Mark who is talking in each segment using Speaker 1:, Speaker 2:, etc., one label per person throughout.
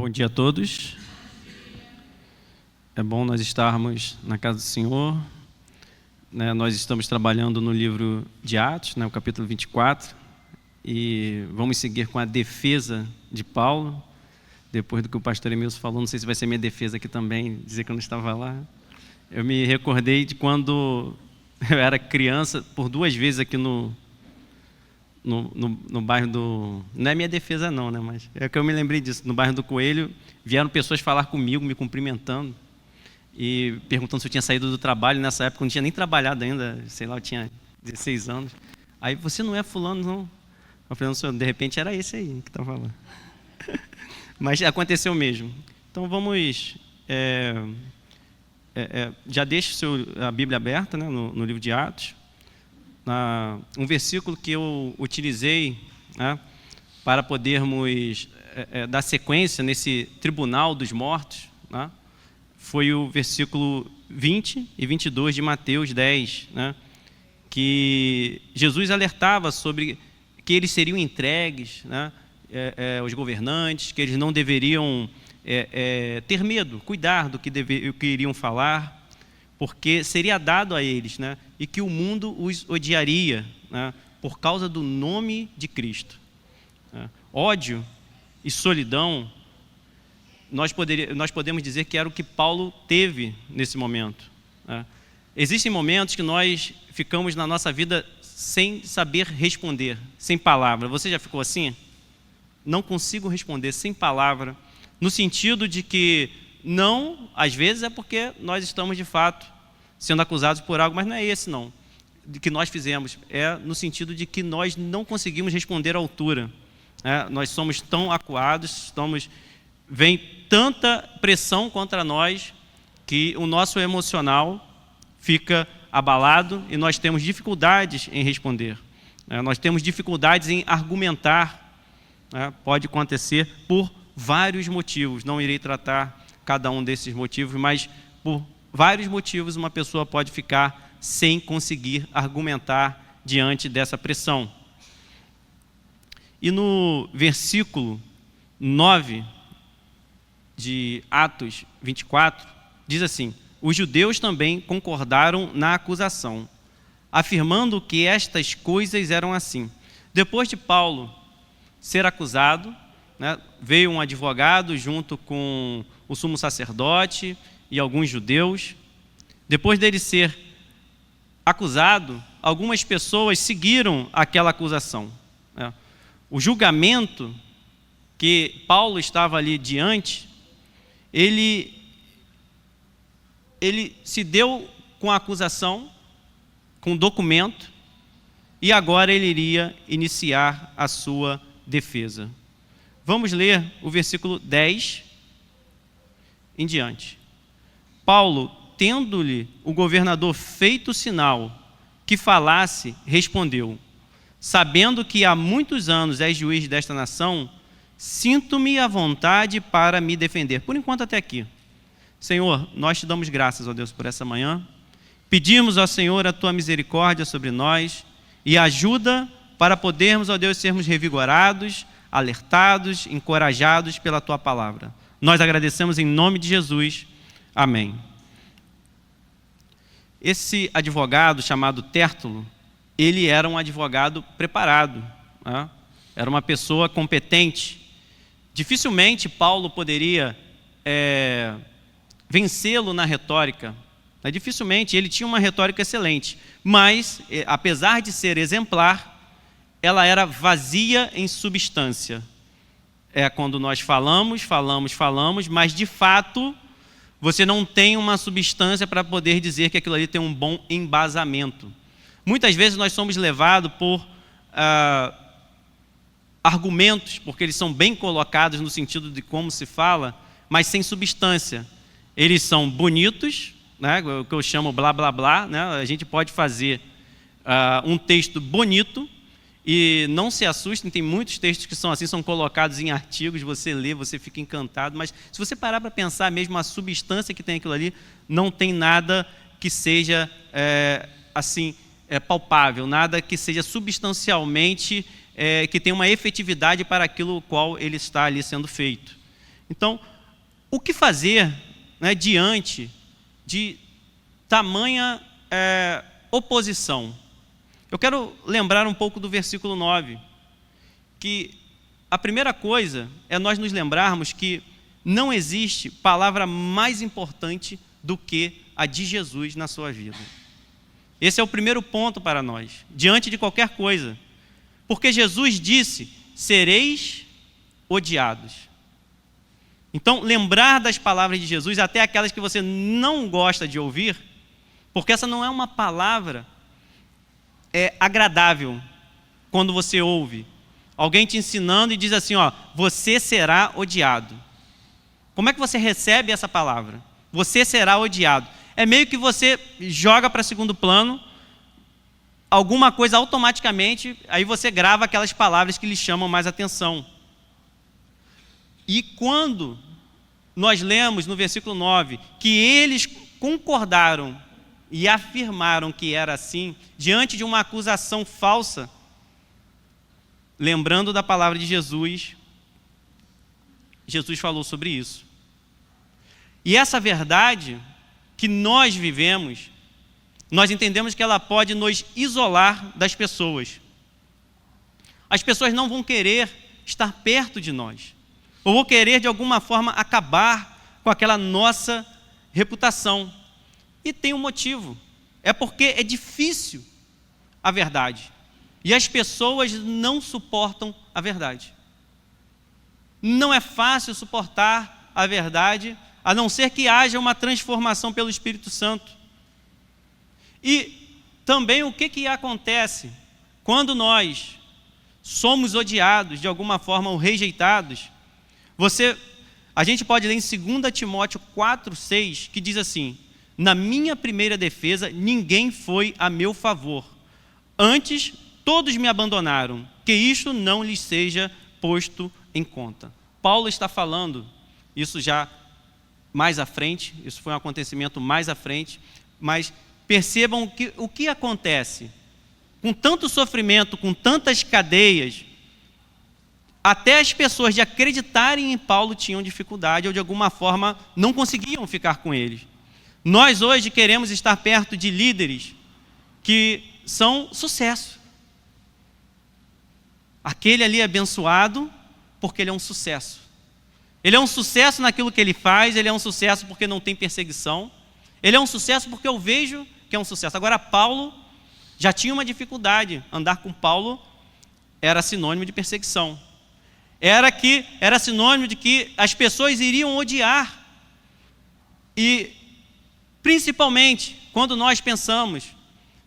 Speaker 1: Bom dia a todos. É bom nós estarmos na casa do Senhor. Nós estamos trabalhando no livro de Atos, o capítulo 24, e vamos seguir com a defesa de Paulo. Depois do que o pastor Emilson falou, não sei se vai ser minha defesa aqui também, dizer que eu não estava lá. Eu me recordei de quando eu era criança, por 2 vezes aqui no bairro do... Não é minha defesa não, mas é que eu me lembrei disso. No bairro do Coelho, vieram pessoas falar comigo, me cumprimentando e perguntando se eu tinha saído do trabalho. Nessa época eu não tinha nem trabalhado ainda, sei lá, eu tinha 16 anos. Aí, você não é fulano, não? Eu falei, não, senhor, de repente era esse aí que estava lá. Mas aconteceu mesmo. Então vamos... já deixe a Bíblia aberta, no livro de Atos. Um versículo que eu utilizei para podermos dar sequência nesse tribunal dos mortos, foi o versículo 20 e 22 de Mateus 10, que Jesus alertava sobre que eles seriam entregues aos governantes, que eles não deveriam ter medo, cuidar do que iriam falar, porque seria dado a eles, e que o mundo os odiaria, por causa do nome de Cristo. Ódio e solidão, nós podemos dizer que era o que Paulo teve nesse momento. Existem momentos que nós ficamos na nossa vida sem saber responder, sem palavra. Você já ficou assim? Não consigo responder sem palavra, no sentido de que não, às vezes é porque nós estamos de fato sendo acusados por algo, mas não é esse não, que nós fizemos, é no sentido de que nós não conseguimos responder à altura. Nós somos tão acuados, vem tanta pressão contra nós, que o nosso emocional fica abalado e nós temos dificuldades em responder. Nós temos dificuldades em argumentar. Pode acontecer por vários motivos, não irei tratar cada um desses motivos, mas por vários motivos uma pessoa pode ficar sem conseguir argumentar diante dessa pressão. E no versículo 9 de Atos 24, diz assim: os judeus também concordaram na acusação, afirmando que estas coisas eram assim. Depois de Paulo ser acusado, veio um advogado junto com o sumo sacerdote e alguns judeus. Depois dele ser acusado, algumas pessoas seguiram aquela acusação. O julgamento que Paulo estava ali diante, ele se deu com a acusação, com o documento, e agora ele iria iniciar a sua defesa. Vamos ler o versículo 10 em diante. Paulo, tendo-lhe o governador feito sinal que falasse, respondeu: sabendo que há muitos anos és juiz desta nação, sinto-me à vontade para me defender. Por enquanto até aqui. Senhor, nós te damos graças, ó Deus, por essa manhã. Pedimos ao Senhor a tua misericórdia sobre nós e ajuda para podermos, ó Deus, sermos revigorados, alertados, encorajados pela tua palavra. Nós agradecemos em nome de Jesus. Amém. Esse advogado chamado Tértulo, ele era um advogado preparado, era uma pessoa competente. Dificilmente Paulo poderia vencê-lo na retórica. Dificilmente, ele tinha uma retórica excelente, mas, apesar de ser exemplar, ela era vazia em substância. Quando nós falamos, mas de fato você não tem uma substância para poder dizer que aquilo ali tem um bom embasamento. Muitas vezes nós somos levados por argumentos, porque eles são bem colocados no sentido de como se fala, mas sem substância. Eles são bonitos, o que eu chamo blá blá blá, a gente pode fazer um texto bonito, e não se assustem, tem muitos textos que são assim, são colocados em artigos, você lê, você fica encantado, mas se você parar para pensar mesmo, a substância que tem aquilo ali, não tem nada que seja palpável, nada que seja substancialmente, que tenha uma efetividade para aquilo qual ele está ali sendo feito. Então, o que fazer, né, diante de tamanha oposição? Eu quero lembrar um pouco do versículo 9, que a primeira coisa é nós nos lembrarmos que não existe palavra mais importante do que a de Jesus na sua vida. Esse é o primeiro ponto para nós, diante de qualquer coisa. Porque Jesus disse: sereis odiados. Então, lembrar das palavras de Jesus, até aquelas que você não gosta de ouvir, porque essa não é uma palavra agradável quando você ouve alguém te ensinando e diz assim, ó, você será odiado. Como é que você recebe essa palavra? Você será odiado. É meio que você joga para segundo plano alguma coisa automaticamente, aí você grava aquelas palavras que lhe chamam mais atenção. E quando nós lemos no versículo 9 que eles concordaram e afirmaram que era assim, diante de uma acusação falsa, lembrando da palavra de Jesus, Jesus falou sobre isso. E essa verdade que nós vivemos, nós entendemos que ela pode nos isolar das pessoas. As pessoas não vão querer estar perto de nós, ou vão querer de alguma forma acabar com aquela nossa reputação. E tem um motivo, é porque é difícil a verdade, e as pessoas não suportam a verdade. Não é fácil suportar a verdade, a não ser que haja uma transformação pelo Espírito Santo. E também o que acontece quando nós somos odiados de alguma forma ou rejeitados? A gente pode ler em 2 Timóteo 4,6, que diz assim: na minha primeira defesa, ninguém foi a meu favor. Antes, todos me abandonaram. Que isto não lhes seja posto em conta. Paulo está falando, isso já mais à frente, isso foi um acontecimento mais à frente, mas percebam o que acontece. Com tanto sofrimento, com tantas cadeias, até as pessoas de acreditarem em Paulo tinham dificuldade, ou de alguma forma não conseguiam ficar com eles. Nós hoje queremos estar perto de líderes que são sucesso. Aquele ali é abençoado porque ele é um sucesso. Ele é um sucesso naquilo que ele faz, ele é um sucesso porque não tem perseguição, ele é um sucesso porque eu vejo que é um sucesso. Agora, Paulo já tinha uma dificuldade. Andar com Paulo era sinônimo de perseguição. Era sinônimo de que as pessoas iriam odiar. E, principalmente, quando nós pensamos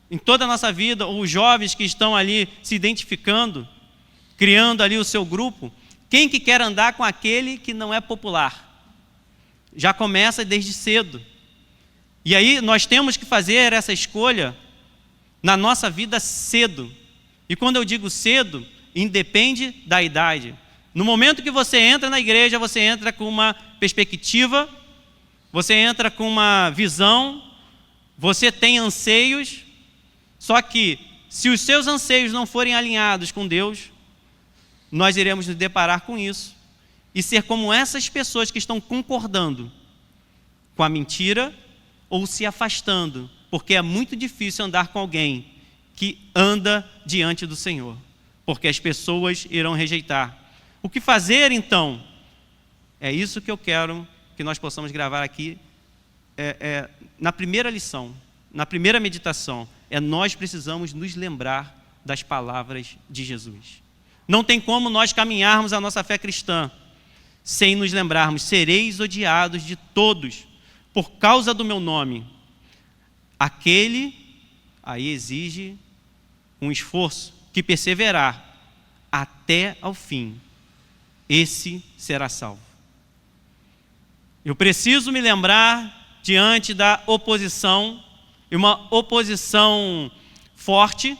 Speaker 1: em toda a nossa vida, ou os jovens que estão ali se identificando, criando ali o seu grupo, quem que quer andar com aquele que não é popular? Já começa desde cedo. E aí nós temos que fazer essa escolha na nossa vida cedo. E quando eu digo cedo, independe da idade. No momento que você entra na igreja, você entra com uma perspectiva, você entra com uma visão, você tem anseios, só que se os seus anseios não forem alinhados com Deus, nós iremos nos deparar com isso e ser como essas pessoas que estão concordando com a mentira ou se afastando, porque é muito difícil andar com alguém que anda diante do Senhor, porque as pessoas irão rejeitar. O que fazer então? É isso que eu quero que nós possamos gravar aqui na primeira lição, na primeira meditação. Nós precisamos nos lembrar das palavras de Jesus. Não tem como nós caminharmos a nossa fé cristã sem nos lembrarmos: sereis odiados de todos por causa do meu nome. Aquele aí exige um esforço que perseverar até ao fim. Esse será salvo. Eu preciso me lembrar diante da oposição, e uma oposição forte,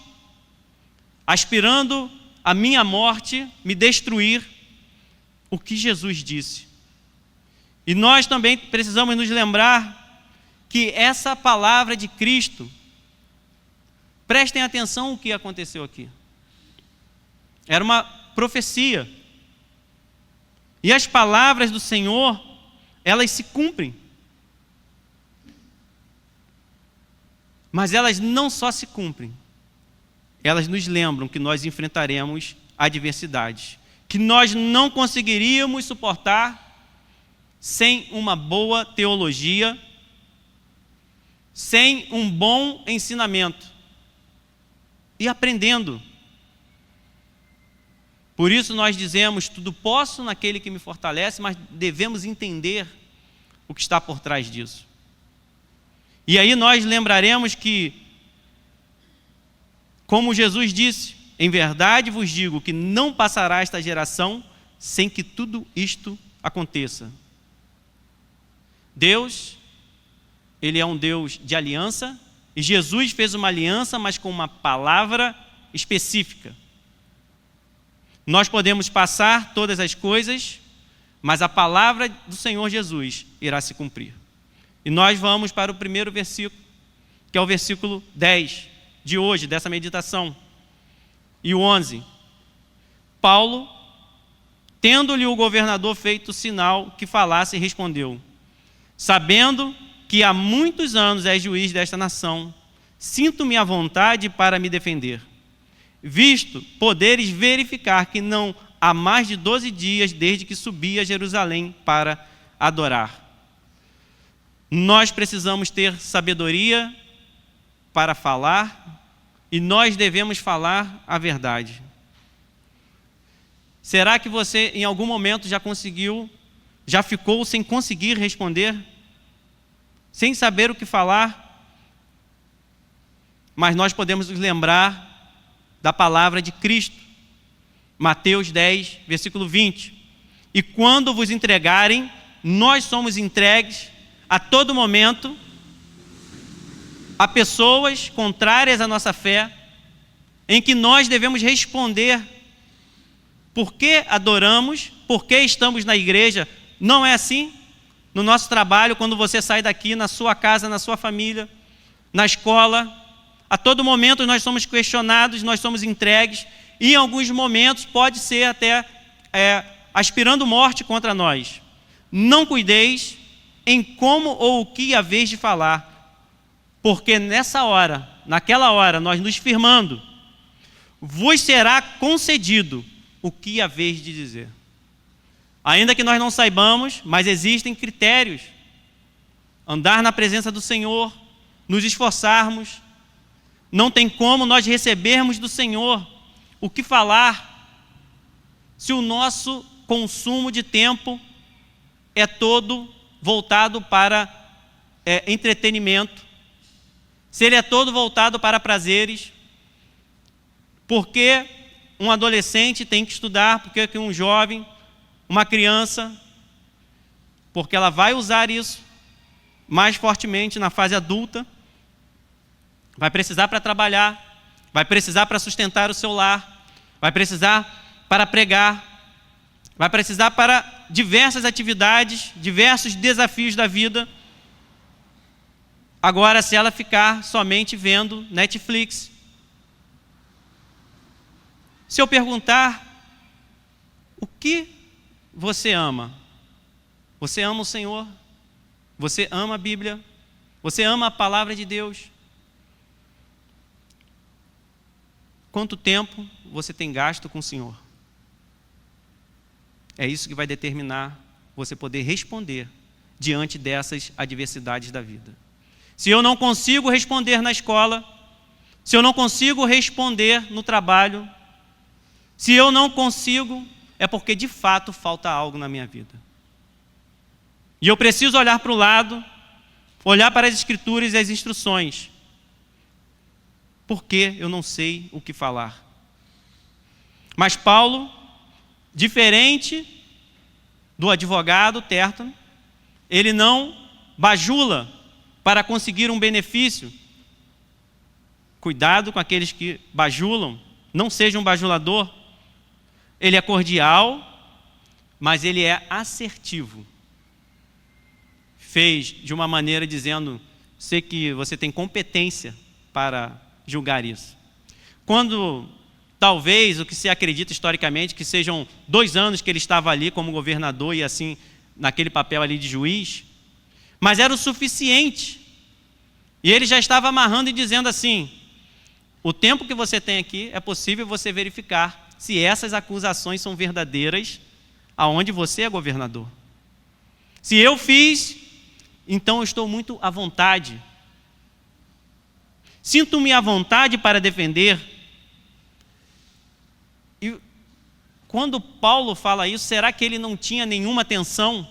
Speaker 1: aspirando a minha morte, me destruir, o que Jesus disse. E nós também precisamos nos lembrar que essa palavra de Cristo, prestem atenção o que aconteceu aqui. Era uma profecia. E as palavras do Senhor, elas se cumprem. Mas elas não só se cumprem, elas nos lembram que nós enfrentaremos adversidades, que nós não conseguiríamos suportar sem uma boa teologia, sem um bom ensinamento e aprendendo. Por isso nós dizemos, tudo posso naquele que me fortalece, mas devemos entender o que está por trás disso. E aí nós lembraremos que, como Jesus disse, em verdade vos digo que não passará esta geração sem que tudo isto aconteça. Deus, Ele é um Deus de aliança, e Jesus fez uma aliança, mas com uma palavra específica. Nós podemos passar todas as coisas, mas a palavra do Senhor Jesus irá se cumprir. E nós vamos para o primeiro versículo, que é o versículo 10 de hoje, dessa meditação. E o 11. Paulo, tendo-lhe o governador feito sinal que falasse, respondeu: sabendo que há muitos anos és juiz desta nação, sinto-me à vontade para me defender, visto poderes verificar que não há mais de 12 dias desde que subi a Jerusalém para adorar. Nós precisamos ter sabedoria para falar, e nós devemos falar a verdade. Será que você em algum momento já ficou sem conseguir responder? Sem saber o que falar? Mas nós podemos nos lembrar da palavra de Cristo. Mateus 10, versículo 20. E quando vos entregarem, nós somos entregues a todo momento a pessoas contrárias à nossa fé, em que nós devemos responder por que adoramos, por que estamos na igreja. Não é assim? No nosso trabalho, quando você sai daqui, na sua casa, na sua família, na escola, a todo momento nós somos questionados, nós somos entregues, e em alguns momentos pode ser até aspirando morte contra nós. Não cuideis em como ou o que haveis de falar, porque naquela hora, nós nos firmando, vos será concedido o que haveis de dizer. Ainda que nós não saibamos, mas existem critérios. Andar na presença do Senhor, nos esforçarmos. Não tem como nós recebermos do Senhor o que falar, se o nosso consumo de tempo é todo voltado para entretenimento, se ele é todo voltado para prazeres. Porque um adolescente tem que estudar, porque um jovem, uma criança, porque ela vai usar isso mais fortemente na fase adulta, vai precisar para trabalhar, vai precisar para sustentar o seu lar, vai precisar para pregar, vai precisar para diversas atividades, diversos desafios da vida. Agora, se ela ficar somente vendo Netflix, se eu perguntar, o que você ama? Você ama o Senhor? Você ama a Bíblia? Você ama a palavra de Deus? Quanto tempo você tem gasto com o Senhor? É isso que vai determinar você poder responder diante dessas adversidades da vida. Se eu não consigo responder na escola, se eu não consigo responder no trabalho, se eu não consigo, é porque de fato falta algo na minha vida. E eu preciso olhar para o lado, olhar para as Escrituras e as instruções. Porque eu não sei o que falar. Mas Paulo, diferente do advogado Tértulo, ele não bajula para conseguir um benefício. Cuidado com aqueles que bajulam, não seja um bajulador. Ele é cordial, mas ele é assertivo. Fez de uma maneira dizendo, sei que você tem competência para julgar isso. Quando talvez o que se acredita historicamente, que sejam 2 anos que ele estava ali como governador e assim, naquele papel ali de juiz, mas era o suficiente. E ele já estava amarrando e dizendo assim: o tempo que você tem aqui é possível você verificar se essas acusações são verdadeiras aonde você é governador. Se eu fiz, então eu estou muito à vontade. Sinto-me à vontade para defender. E quando Paulo fala isso, será que ele não tinha nenhuma tensão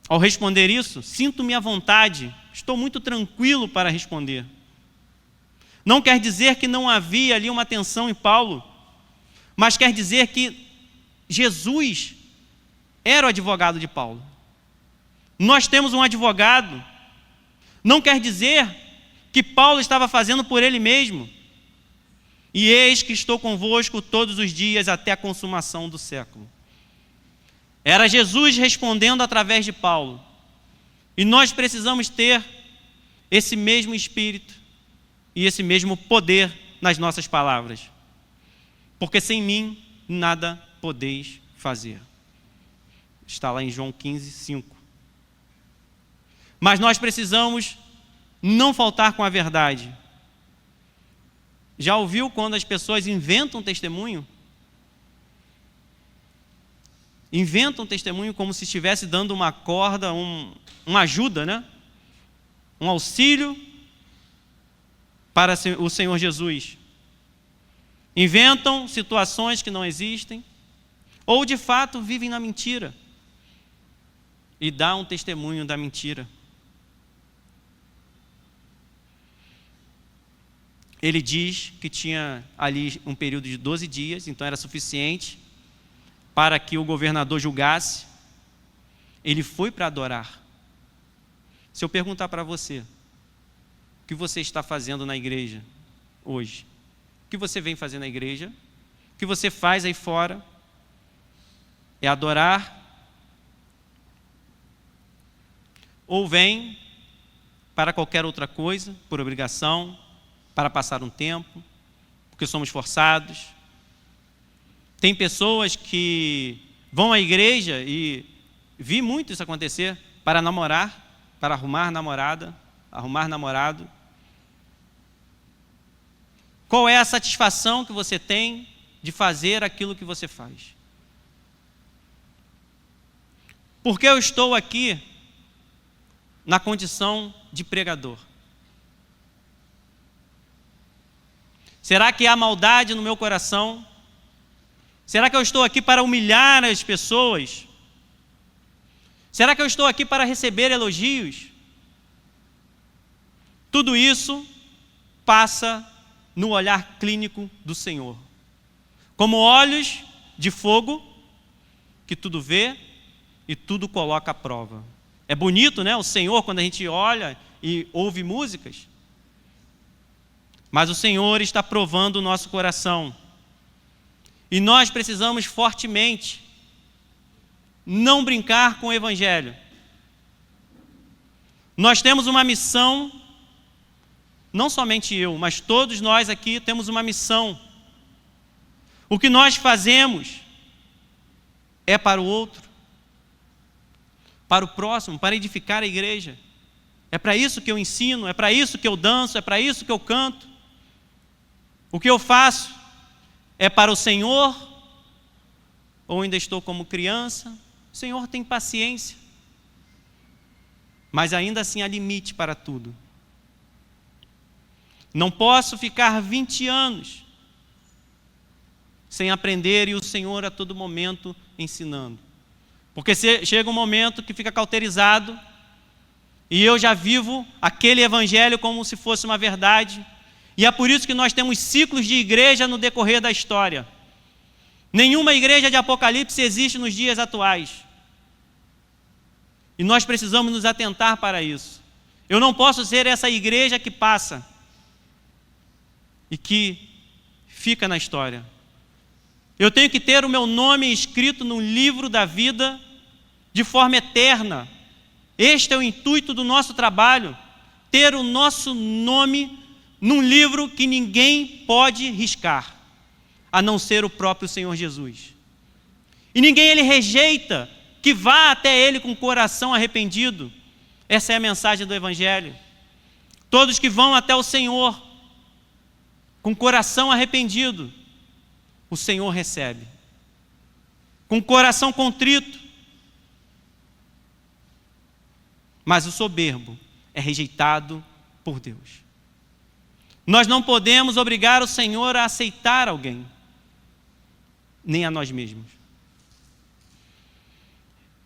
Speaker 1: ao responder isso? Sinto-me à vontade, estou muito tranquilo para responder. Não quer dizer que não havia ali uma tensão em Paulo, mas quer dizer que Jesus era o advogado de Paulo. Nós temos um advogado. Não quer dizer que Paulo estava fazendo por ele mesmo. E eis que estou convosco todos os dias até a consumação do século. Era Jesus respondendo através de Paulo. E nós precisamos ter esse mesmo espírito e esse mesmo poder nas nossas palavras. Porque sem mim nada podeis fazer. Está lá em João 15, 5. Mas nós precisamos não faltar com a verdade. Já ouviu quando as pessoas inventam testemunho? Inventam testemunho como se estivesse dando uma corda, uma ajuda, né? Um auxílio para o Senhor Jesus. Inventam situações que não existem, ou de fato vivem na mentira e dá um testemunho da mentira. Ele diz que tinha ali um período de 12 dias, então era suficiente para que o governador julgasse. Ele foi para adorar. Se eu perguntar para você, o que você está fazendo na igreja hoje? O que você vem fazer na igreja? O que você faz aí fora? É adorar? Ou vem para qualquer outra coisa, por obrigação, para passar um tempo, porque somos forçados? Tem pessoas que vão à igreja, e vi muito isso acontecer, para namorar, para arrumar namorada, arrumar namorado. Qual é a satisfação que você tem de fazer aquilo que você faz? Porque eu estou aqui na condição de pregador. Será que há maldade no meu coração? Será que eu estou aqui para humilhar as pessoas? Será que eu estou aqui para receber elogios? Tudo isso passa no olhar clínico do Senhor. Como olhos de fogo, que tudo vê e tudo coloca à prova. É bonito, né? O Senhor, quando a gente olha e ouve músicas. Mas o Senhor está provando o nosso coração. E nós precisamos fortemente não brincar com o Evangelho. Nós temos uma missão, não somente eu, mas todos nós aqui temos uma missão. O que nós fazemos é para o outro, para o próximo, para edificar a igreja. É para isso que eu ensino, é para isso que eu danço, é para isso que eu canto. O que eu faço é para o Senhor, ou ainda estou como criança? O Senhor tem paciência, mas ainda assim há limite para tudo. Não posso ficar 20 anos sem aprender e o Senhor a todo momento ensinando. Porque chega um momento que fica cauterizado e eu já vivo aquele evangelho como se fosse uma verdade. E é por isso que nós temos ciclos de igreja no decorrer da história. Nenhuma igreja de Apocalipse existe nos dias atuais. E nós precisamos nos atentar para isso. Eu não posso ser essa igreja que passa e que fica na história. Eu tenho que ter o meu nome escrito no livro da vida de forma eterna. Este é o intuito do nosso trabalho, ter o nosso nome num livro que ninguém pode riscar, a não ser o próprio Senhor Jesus. E ninguém ele rejeita que vá até ele com o coração arrependido. Essa é a mensagem do Evangelho. Todos que vão até o Senhor com o coração arrependido, o Senhor recebe. Com o coração contrito. Mas o soberbo é rejeitado por Deus. Nós não podemos obrigar o Senhor a aceitar alguém, nem a nós mesmos.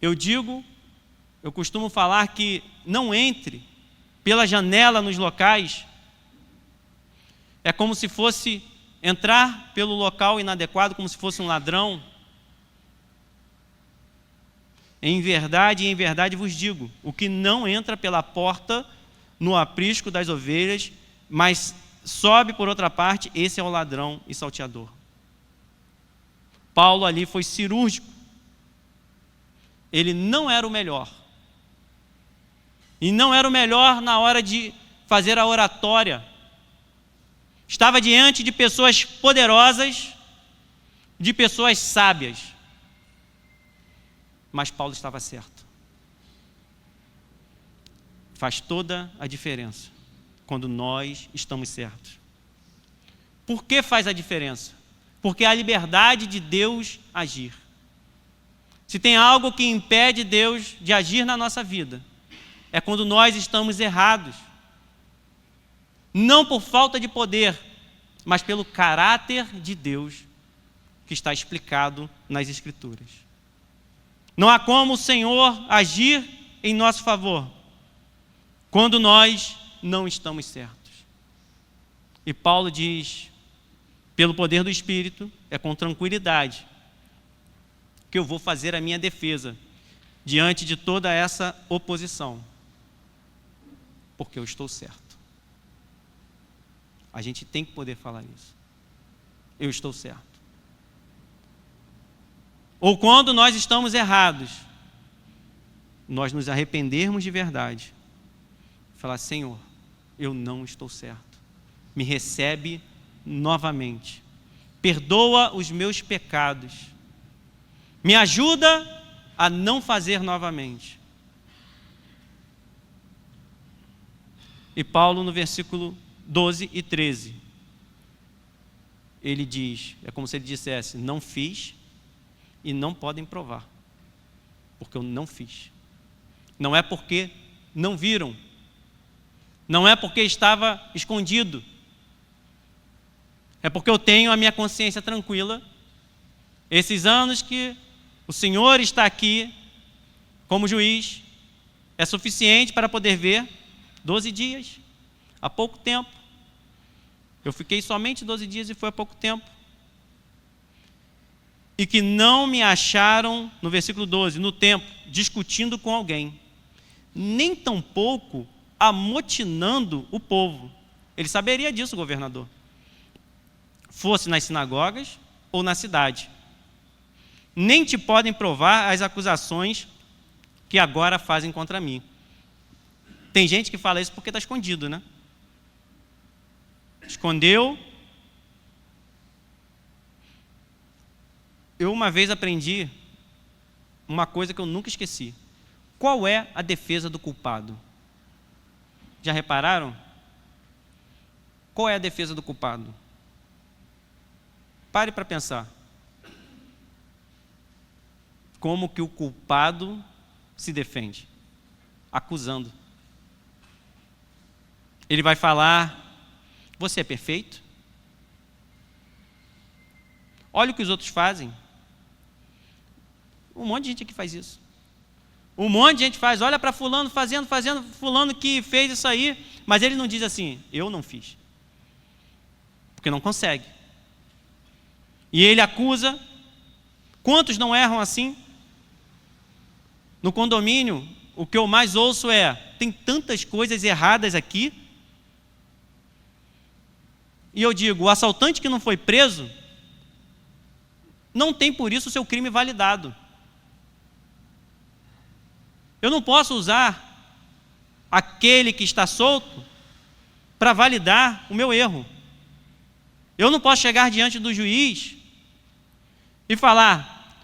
Speaker 1: Eu costumo falar que não entre pela janela nos locais. É como se fosse entrar pelo local inadequado, como se fosse um ladrão. Em verdade vos digo, o que não entra pela porta no aprisco das ovelhas, mas sobe por outra parte, esse é o ladrão e salteador. Paulo ali foi cirúrgico. Ele não era o melhor. E não era o melhor na hora de fazer a oratória. Estava diante de pessoas poderosas, de pessoas sábias. Mas Paulo estava certo. Faz toda a diferença quando nós estamos certos. Por que faz a diferença? Porque é a liberdade de Deus agir. Se tem algo que impede Deus de agir na nossa vida, é quando nós estamos errados. Não por falta de poder, mas pelo caráter de Deus que está explicado nas Escrituras. Não há como o Senhor agir em nosso favor quando nós não estamos certos. E Paulo diz, pelo poder do Espírito, é com tranquilidade que eu vou fazer a minha defesa diante de toda essa oposição, porque eu estou certo. A gente tem que poder falar isso. Eu estou certo. Ou quando nós estamos errados, nós nos arrependermos de verdade, falar, Senhor, eu não estou certo. Me recebe novamente. Perdoa os meus pecados. Me ajuda a não fazer novamente. E Paulo, no versículo 12 e 13, ele diz, é como se ele dissesse, não fiz e não podem provar, porque eu não fiz. Não é porque não viram, não é porque estava escondido, é porque eu tenho a minha consciência tranquila. Esses anos que o Senhor está aqui como juiz é suficiente para poder ver 12 dias, há pouco tempo. Eu fiquei somente 12 dias e foi há pouco tempo. E que não me acharam, no versículo 12, no templo, discutindo com alguém, nem tampouco amotinando o povo. Ele saberia disso, governador. Fosse nas sinagogas ou na cidade. Nem te podem provar as acusações que agora fazem contra mim. Tem gente que fala isso porque está escondido, né? Escondeu. Eu uma vez aprendi uma coisa que eu nunca esqueci. Qual é a defesa do culpado? Já repararam? Qual é a defesa do culpado? Pare para pensar. Como que o culpado se defende? Acusando. Ele vai falar, você é perfeito? Olha o que os outros fazem. Um monte de gente aqui faz isso. Um monte de gente faz, olha para fulano fazendo, fulano que fez isso aí, mas ele não diz assim, eu não fiz. Porque não consegue. E ele acusa. Quantos não erram assim? No condomínio, o que eu mais ouço é, tem tantas coisas erradas aqui. E eu digo, o assaltante que não foi preso, não tem por isso o seu crime validado. Eu não posso usar aquele que está solto para validar o meu erro. Eu não posso chegar diante do juiz e falar: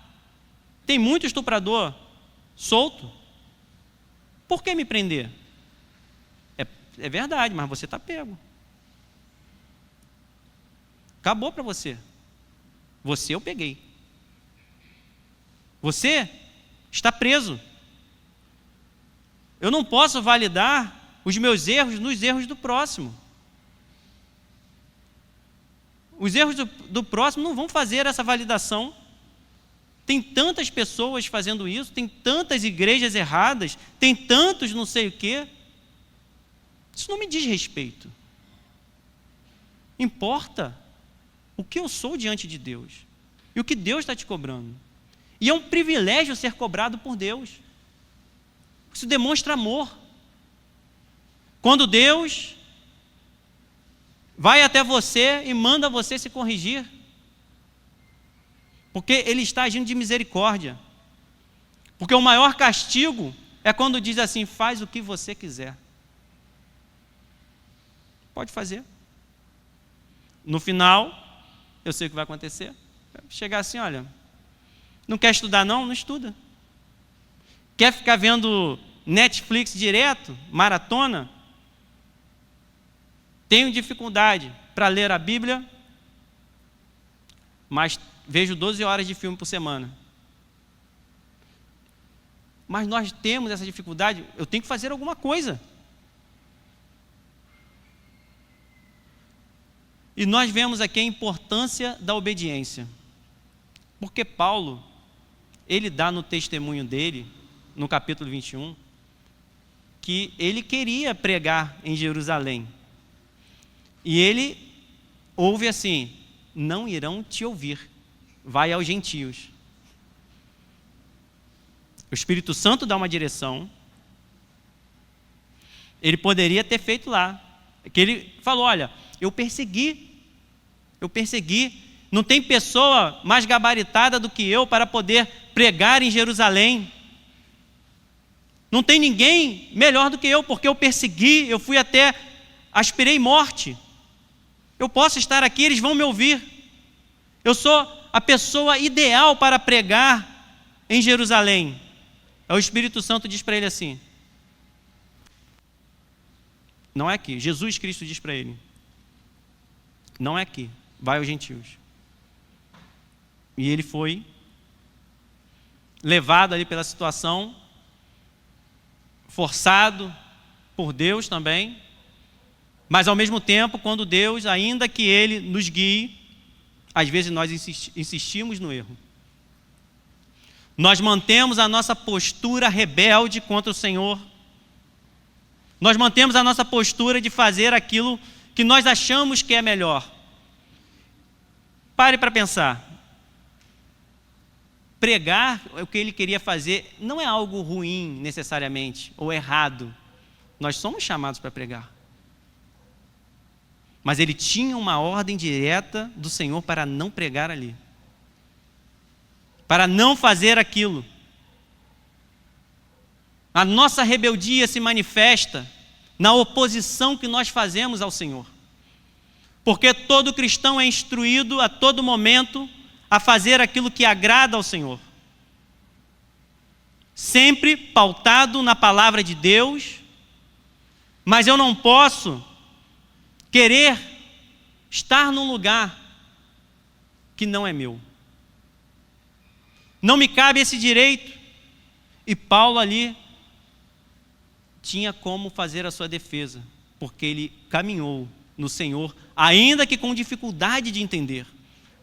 Speaker 1: tem muito estuprador solto, por que me prender? É verdade, mas você está pego. Acabou para você. Você eu peguei. Você está preso. Eu não posso validar os meus erros nos erros do próximo. Os erros do próximo não vão fazer essa validação. Tem tantas pessoas fazendo isso, tem tantas igrejas erradas, tem tantos não sei o quê. Isso não me diz respeito. Importa o que eu sou diante de Deus e o que Deus está te cobrando. E é um privilégio ser cobrado por Deus. Isso demonstra amor. Quando Deus vai até você e manda você se corrigir, porque Ele está agindo de misericórdia. Porque o maior castigo é quando diz assim: faz o que você quiser. Pode fazer. No final, eu sei o que vai acontecer. Chegar assim: olha, não quer estudar não? Não estuda. Quer ficar vendo Netflix direto, maratona? Tenho dificuldade para ler a Bíblia, mas vejo 12 horas de filme por semana. Mas nós temos essa dificuldade, eu tenho que fazer alguma coisa. E nós vemos aqui a importância da obediência. Porque Paulo, ele dá no testemunho dele, no capítulo 21, que ele queria pregar em Jerusalém. E ele ouve assim: não irão te ouvir, vai aos gentios. O Espírito Santo dá uma direção. Ele poderia ter feito lá, que ele falou: olha, eu persegui, não tem pessoa mais gabaritada do que eu para poder pregar em Jerusalém. Não tem ninguém melhor do que eu, porque eu persegui, eu fui até, aspirei morte. Eu posso estar aqui, eles vão me ouvir. Eu sou a pessoa ideal para pregar em Jerusalém. O Espírito Santo diz para ele assim: não é aqui. Jesus Cristo diz para ele: não é aqui, vai aos gentios. E ele foi levado ali pela situação, forçado por Deus também, mas ao mesmo tempo, quando Deus, ainda que Ele nos guie, às vezes nós insistimos no erro. Nós mantemos a nossa postura rebelde contra o Senhor. Nós mantemos a nossa postura de fazer aquilo que nós achamos que é melhor. Pare para pensar. Pregar o que ele queria fazer não é algo ruim necessariamente, ou errado. Nós somos chamados para pregar. Mas ele tinha uma ordem direta do Senhor para não pregar ali. Para não fazer aquilo. A nossa rebeldia se manifesta na oposição que nós fazemos ao Senhor. Porque todo cristão é instruído a todo momento a fazer aquilo que agrada ao Senhor. Sempre pautado na palavra de Deus, mas eu não posso querer estar num lugar que não é meu. Não me cabe esse direito. E Paulo ali tinha como fazer a sua defesa, porque ele caminhou no Senhor, ainda que com dificuldade de entender.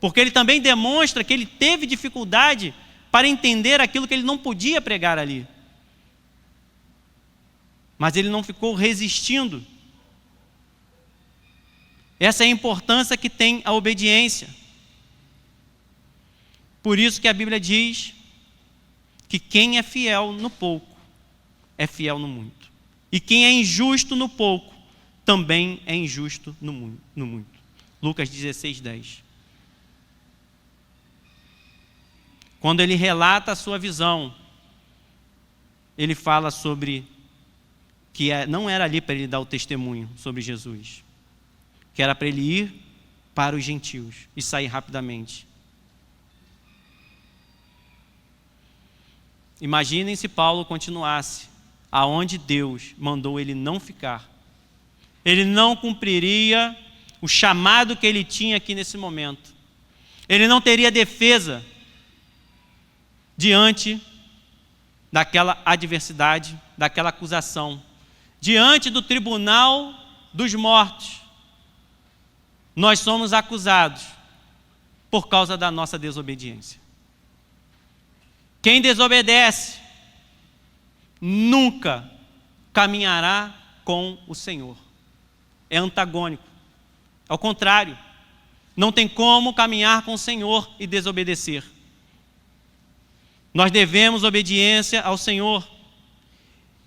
Speaker 1: Porque ele também demonstra que ele teve dificuldade para entender aquilo que ele não podia pregar ali. Mas ele não ficou resistindo. Essa é a importância que tem a obediência. Por isso que a Bíblia diz que quem é fiel no pouco, é fiel no muito. E quem é injusto no pouco, também é injusto no muito. Lucas 16:10. Quando ele relata a sua visão, ele fala sobre que não era ali para ele dar o testemunho sobre Jesus, que era para ele ir para os gentios e sair rapidamente. Imaginem se Paulo continuasse aonde Deus mandou ele não ficar. Ele não cumpriria o chamado que ele tinha aqui nesse momento. Ele não teria defesa diante daquela adversidade, daquela acusação. Diante do tribunal dos mortos, nós somos acusados por causa da nossa desobediência. Quem desobedece nunca caminhará com o Senhor. É antagônico. Ao contrário, não tem como caminhar com o Senhor e desobedecer. Nós devemos obediência ao Senhor.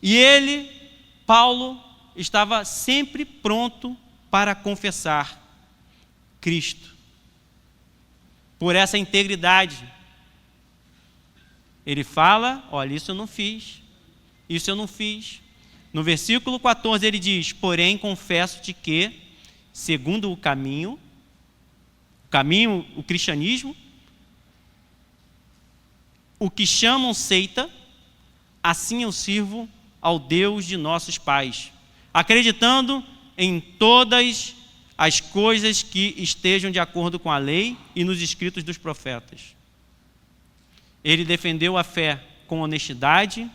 Speaker 1: E ele, Paulo, estava sempre pronto para confessar Cristo. Por essa integridade. Ele fala, olha, isso eu não fiz, isso eu não fiz. No versículo 14 ele diz, porém confesso-te que, segundo o caminho, o cristianismo, o que chamam seita, assim eu sirvo ao Deus de nossos pais, acreditando em todas as coisas que estejam de acordo com a lei e nos escritos dos profetas. Ele defendeu a fé com honestidade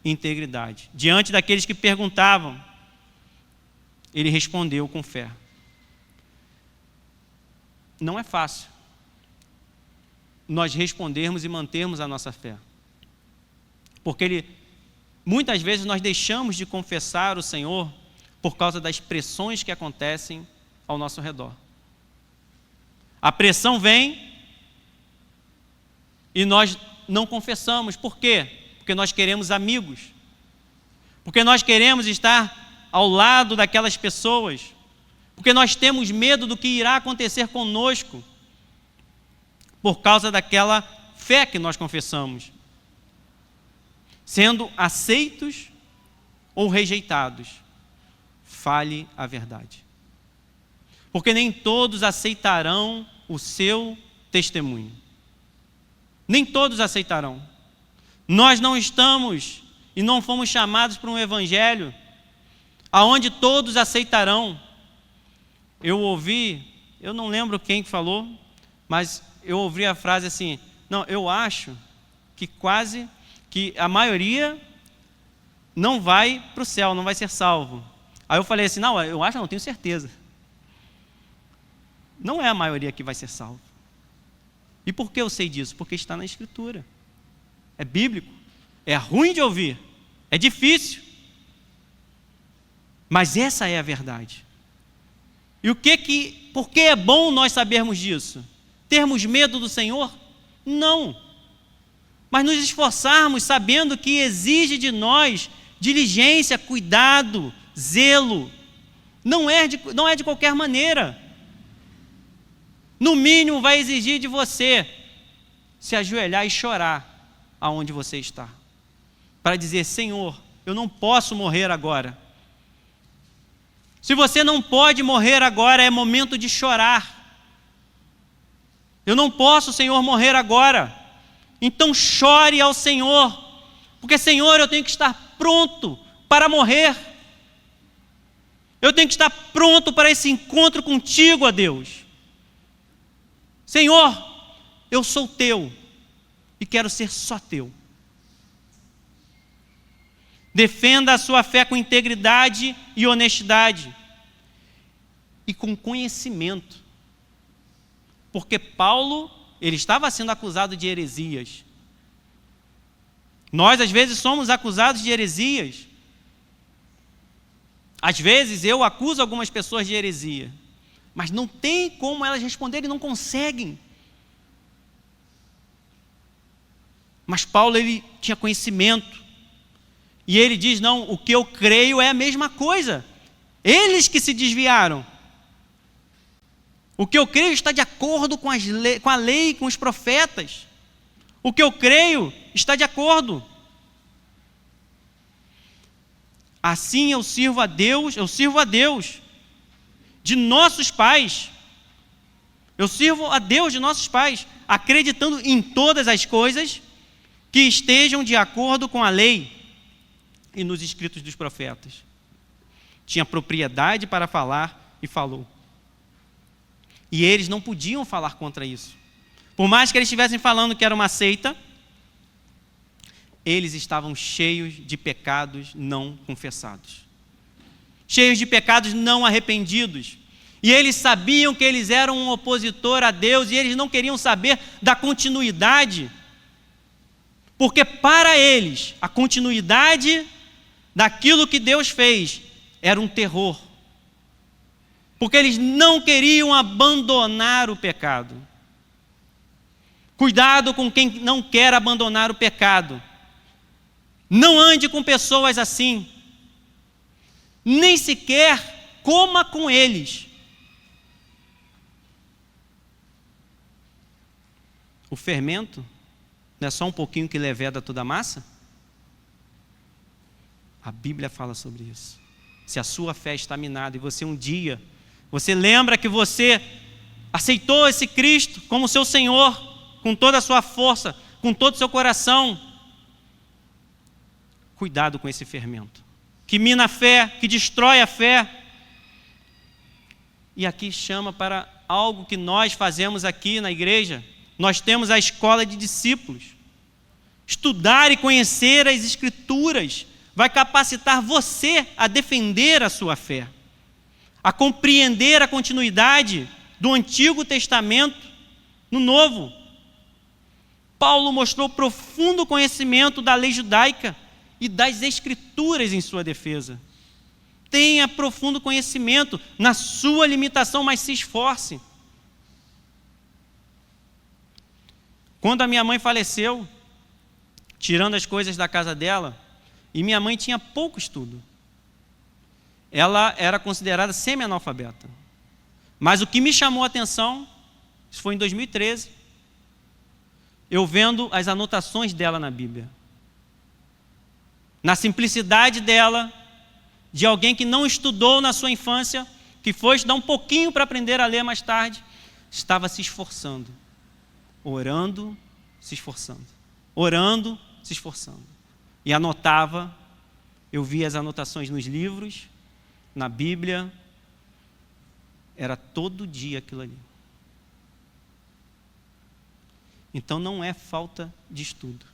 Speaker 1: e integridade. Diante daqueles que perguntavam, ele respondeu com fé. Não é fácil nós respondermos e mantermos a nossa fé. Porque muitas vezes nós deixamos de confessar o Senhor por causa das pressões que acontecem ao nosso redor. A pressão vem e nós não confessamos. Por quê? Porque nós queremos amigos. Porque nós queremos estar ao lado daquelas pessoas. Porque nós temos medo do que irá acontecer conosco por causa daquela fé que nós confessamos, sendo aceitos ou rejeitados. Fale a verdade. Porque nem todos aceitarão o seu testemunho. Nem todos aceitarão. Nós não estamos e não fomos chamados para um evangelho aonde todos aceitarão. Eu ouvi, eu não lembro quem falou, mas eu ouvi a frase assim, não, eu acho que quase que a maioria não vai para o céu, não vai ser salvo. Aí eu falei assim, não, eu acho, não, tenho certeza. Não é a maioria que vai ser salvo. E por que eu sei disso? Porque está na Escritura. É bíblico. É ruim de ouvir. É difícil. Mas essa é a verdade. E por que é bom nós sabermos disso? Termos medo do Senhor? Não. Mas nos esforçarmos sabendo que exige de nós diligência, cuidado, zelo. Não é de qualquer maneira. No mínimo vai exigir de você se ajoelhar e chorar aonde você está. Para dizer, Senhor, eu não posso morrer agora. Se você não pode morrer agora, é momento de chorar. Eu não posso, Senhor, morrer agora. Então chore ao Senhor. Porque, Senhor, eu tenho que estar pronto para morrer. Eu tenho que estar pronto para esse encontro contigo, ó Deus. Senhor, eu sou teu e quero ser só teu. Defenda a sua fé com integridade e honestidade e com conhecimento. Porque Paulo, ele estava sendo acusado de heresias. Nós, às vezes, somos acusados de heresias. Às vezes, eu acuso algumas pessoas de heresia. Mas não tem como elas responderem, não conseguem. Mas Paulo, ele tinha conhecimento. E ele diz, não, o que eu creio é a mesma coisa. Eles que se desviaram. O que eu creio está de acordo com a lei, com os profetas. O que eu creio está de acordo. assim eu sirvo a Deus, de nossos pais. Eu sirvo a Deus de nossos pais, acreditando em todas as coisas que estejam de acordo com a lei e nos escritos dos profetas. Tinha propriedade para falar e falou. E eles não podiam falar contra isso. Por mais que eles estivessem falando que era uma seita, eles estavam cheios de pecados não confessados. Cheios de pecados não arrependidos. E eles sabiam que eles eram um opositor a Deus e eles não queriam saber da continuidade. Porque para eles, a continuidade daquilo que Deus fez era um terror. Porque eles não queriam abandonar o pecado. Cuidado com quem não quer abandonar o pecado. Não ande com pessoas assim. Nem sequer coma com eles. O fermento não é só um pouquinho que leveda toda a massa? A Bíblia fala sobre isso. Se a sua fé está minada e você um dia, você lembra que você aceitou esse Cristo como seu Senhor, com toda a sua força, com todo o seu coração, cuidado com esse fermento, que mina a fé, que destrói a fé. E aqui chama para algo que nós fazemos aqui na igreja. Nós temos a escola de discípulos. Estudar e conhecer as Escrituras vai capacitar você a defender a sua fé, a compreender a continuidade do Antigo Testamento no Novo. Paulo mostrou profundo conhecimento da lei judaica e das Escrituras em sua defesa. Tenha profundo conhecimento na sua limitação, mas se esforce. Quando a minha mãe faleceu, tirando as coisas da casa dela, e minha mãe tinha pouco estudo. Ela era considerada semi-analfabeta. Mas o que me chamou a atenção, isso foi em 2013, eu vendo as anotações dela na Bíblia. Na simplicidade dela, de alguém que não estudou na sua infância, que foi estudar um pouquinho para aprender a ler mais tarde, estava se esforçando, orando, se esforçando, orando, se esforçando. E anotava, eu via as anotações nos livros, na Bíblia, era todo dia aquilo ali. Então não é falta de estudo,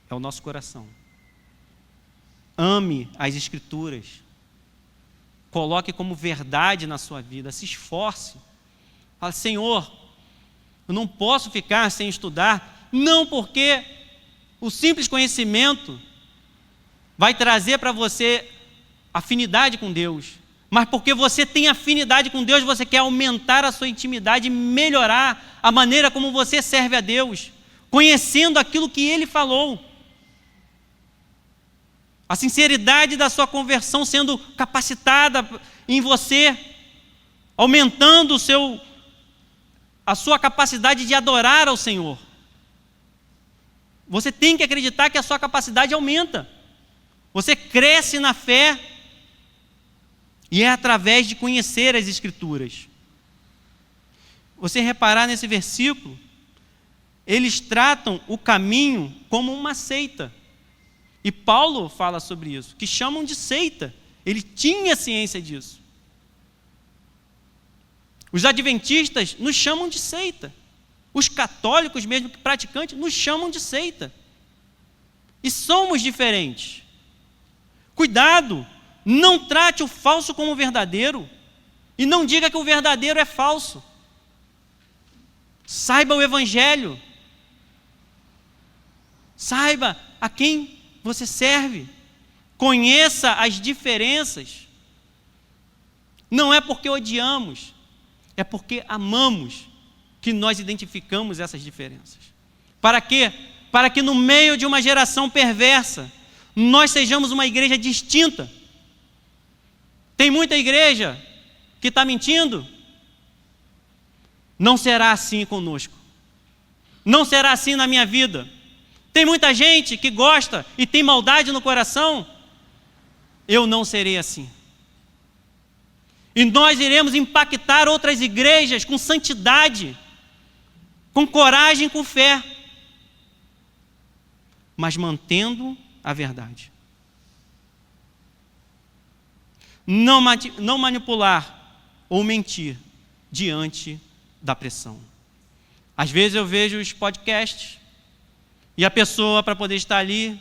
Speaker 1: é o nosso coração. Ame as Escrituras, coloque como verdade na sua vida, se esforce. Fala, Senhor, eu não posso ficar sem estudar, não porque o simples conhecimento vai trazer para você afinidade com Deus, mas porque você tem afinidade com Deus, você quer aumentar a sua intimidade e melhorar a maneira como você serve a Deus, conhecendo aquilo que Ele falou. A sinceridade da sua conversão sendo capacitada em você, aumentando a sua capacidade de adorar ao Senhor. Você tem que acreditar que a sua capacidade aumenta. Você cresce na fé e é através de conhecer as Escrituras. Você reparar nesse versículo, eles tratam o caminho como uma seita. E Paulo fala sobre isso, que chamam de seita. Ele tinha ciência disso. Os adventistas nos chamam de seita. Os católicos, mesmo que praticantes, nos chamam de seita. E somos diferentes. Cuidado, não trate o falso como verdadeiro. E não diga que o verdadeiro é falso. Saiba o Evangelho. Saiba a quem você serve. Conheça as diferenças. Não é porque odiamos, é porque amamos que nós identificamos essas diferenças. Para quê? Para que no meio de uma geração perversa, nós sejamos uma igreja distinta. Tem muita igreja que está mentindo? Não será assim conosco. Não será assim na minha vida. Tem muita gente que gosta e tem maldade no coração. Eu não serei assim. E nós iremos impactar outras igrejas com santidade, com coragem, com fé, mas mantendo a verdade. Não manipular ou mentir diante da pressão. Às vezes eu vejo os podcasts e a pessoa, para poder estar ali,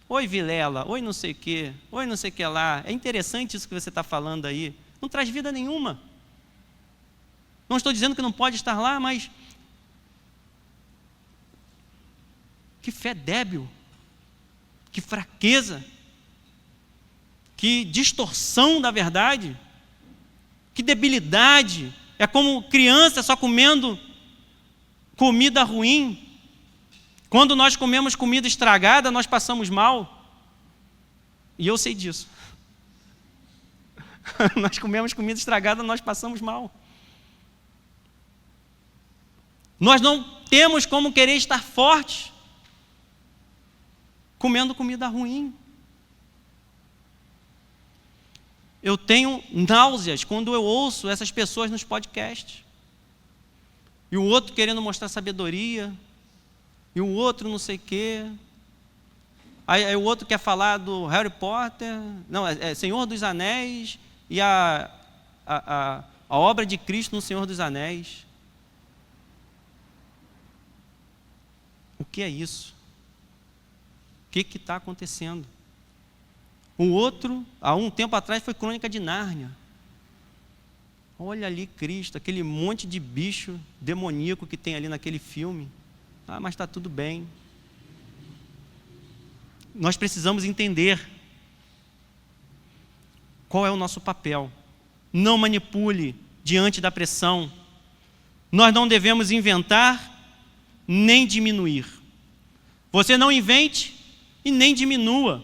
Speaker 1: oi Vilela, oi não sei o que, oi não sei o que lá, é interessante isso que você está falando aí, não traz vida nenhuma. Não estou dizendo que não pode estar lá, mas que fé débil, que fraqueza, que distorção da verdade, que debilidade. É como criança só comendo comida ruim. Quando nós comemos comida estragada, nós passamos mal. E eu sei disso. Nós comemos comida estragada, nós passamos mal. Nós não temos como querer estar fortes comendo comida ruim. Eu tenho náuseas quando eu ouço essas pessoas nos podcasts. E o outro querendo mostrar sabedoria, e o outro não sei o quê. Aí o outro quer falar do Harry Potter, não, é Senhor dos Anéis, e a obra de Cristo no Senhor dos Anéis. O que é isso? O que está acontecendo? O outro, há um tempo atrás, foi Crônica de Nárnia. Olha ali Cristo, aquele monte de bicho demoníaco que tem ali naquele filme. Ah, mas está tudo bem. Nós precisamos entender qual é o nosso papel. Não manipule diante da pressão. Nós não devemos inventar nem diminuir. Você não invente e nem diminua.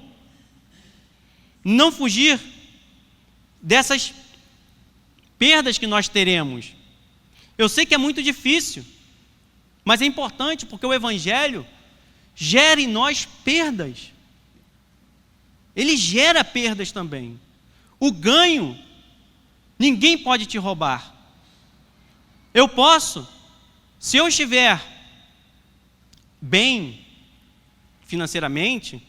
Speaker 1: Não fugir dessas perdas que nós teremos. Eu sei que é muito difícil, mas é importante porque o Evangelho gera em nós perdas. Ele gera perdas também. O ganho, ninguém pode te roubar. Eu posso, se eu estiver bem financeiramente,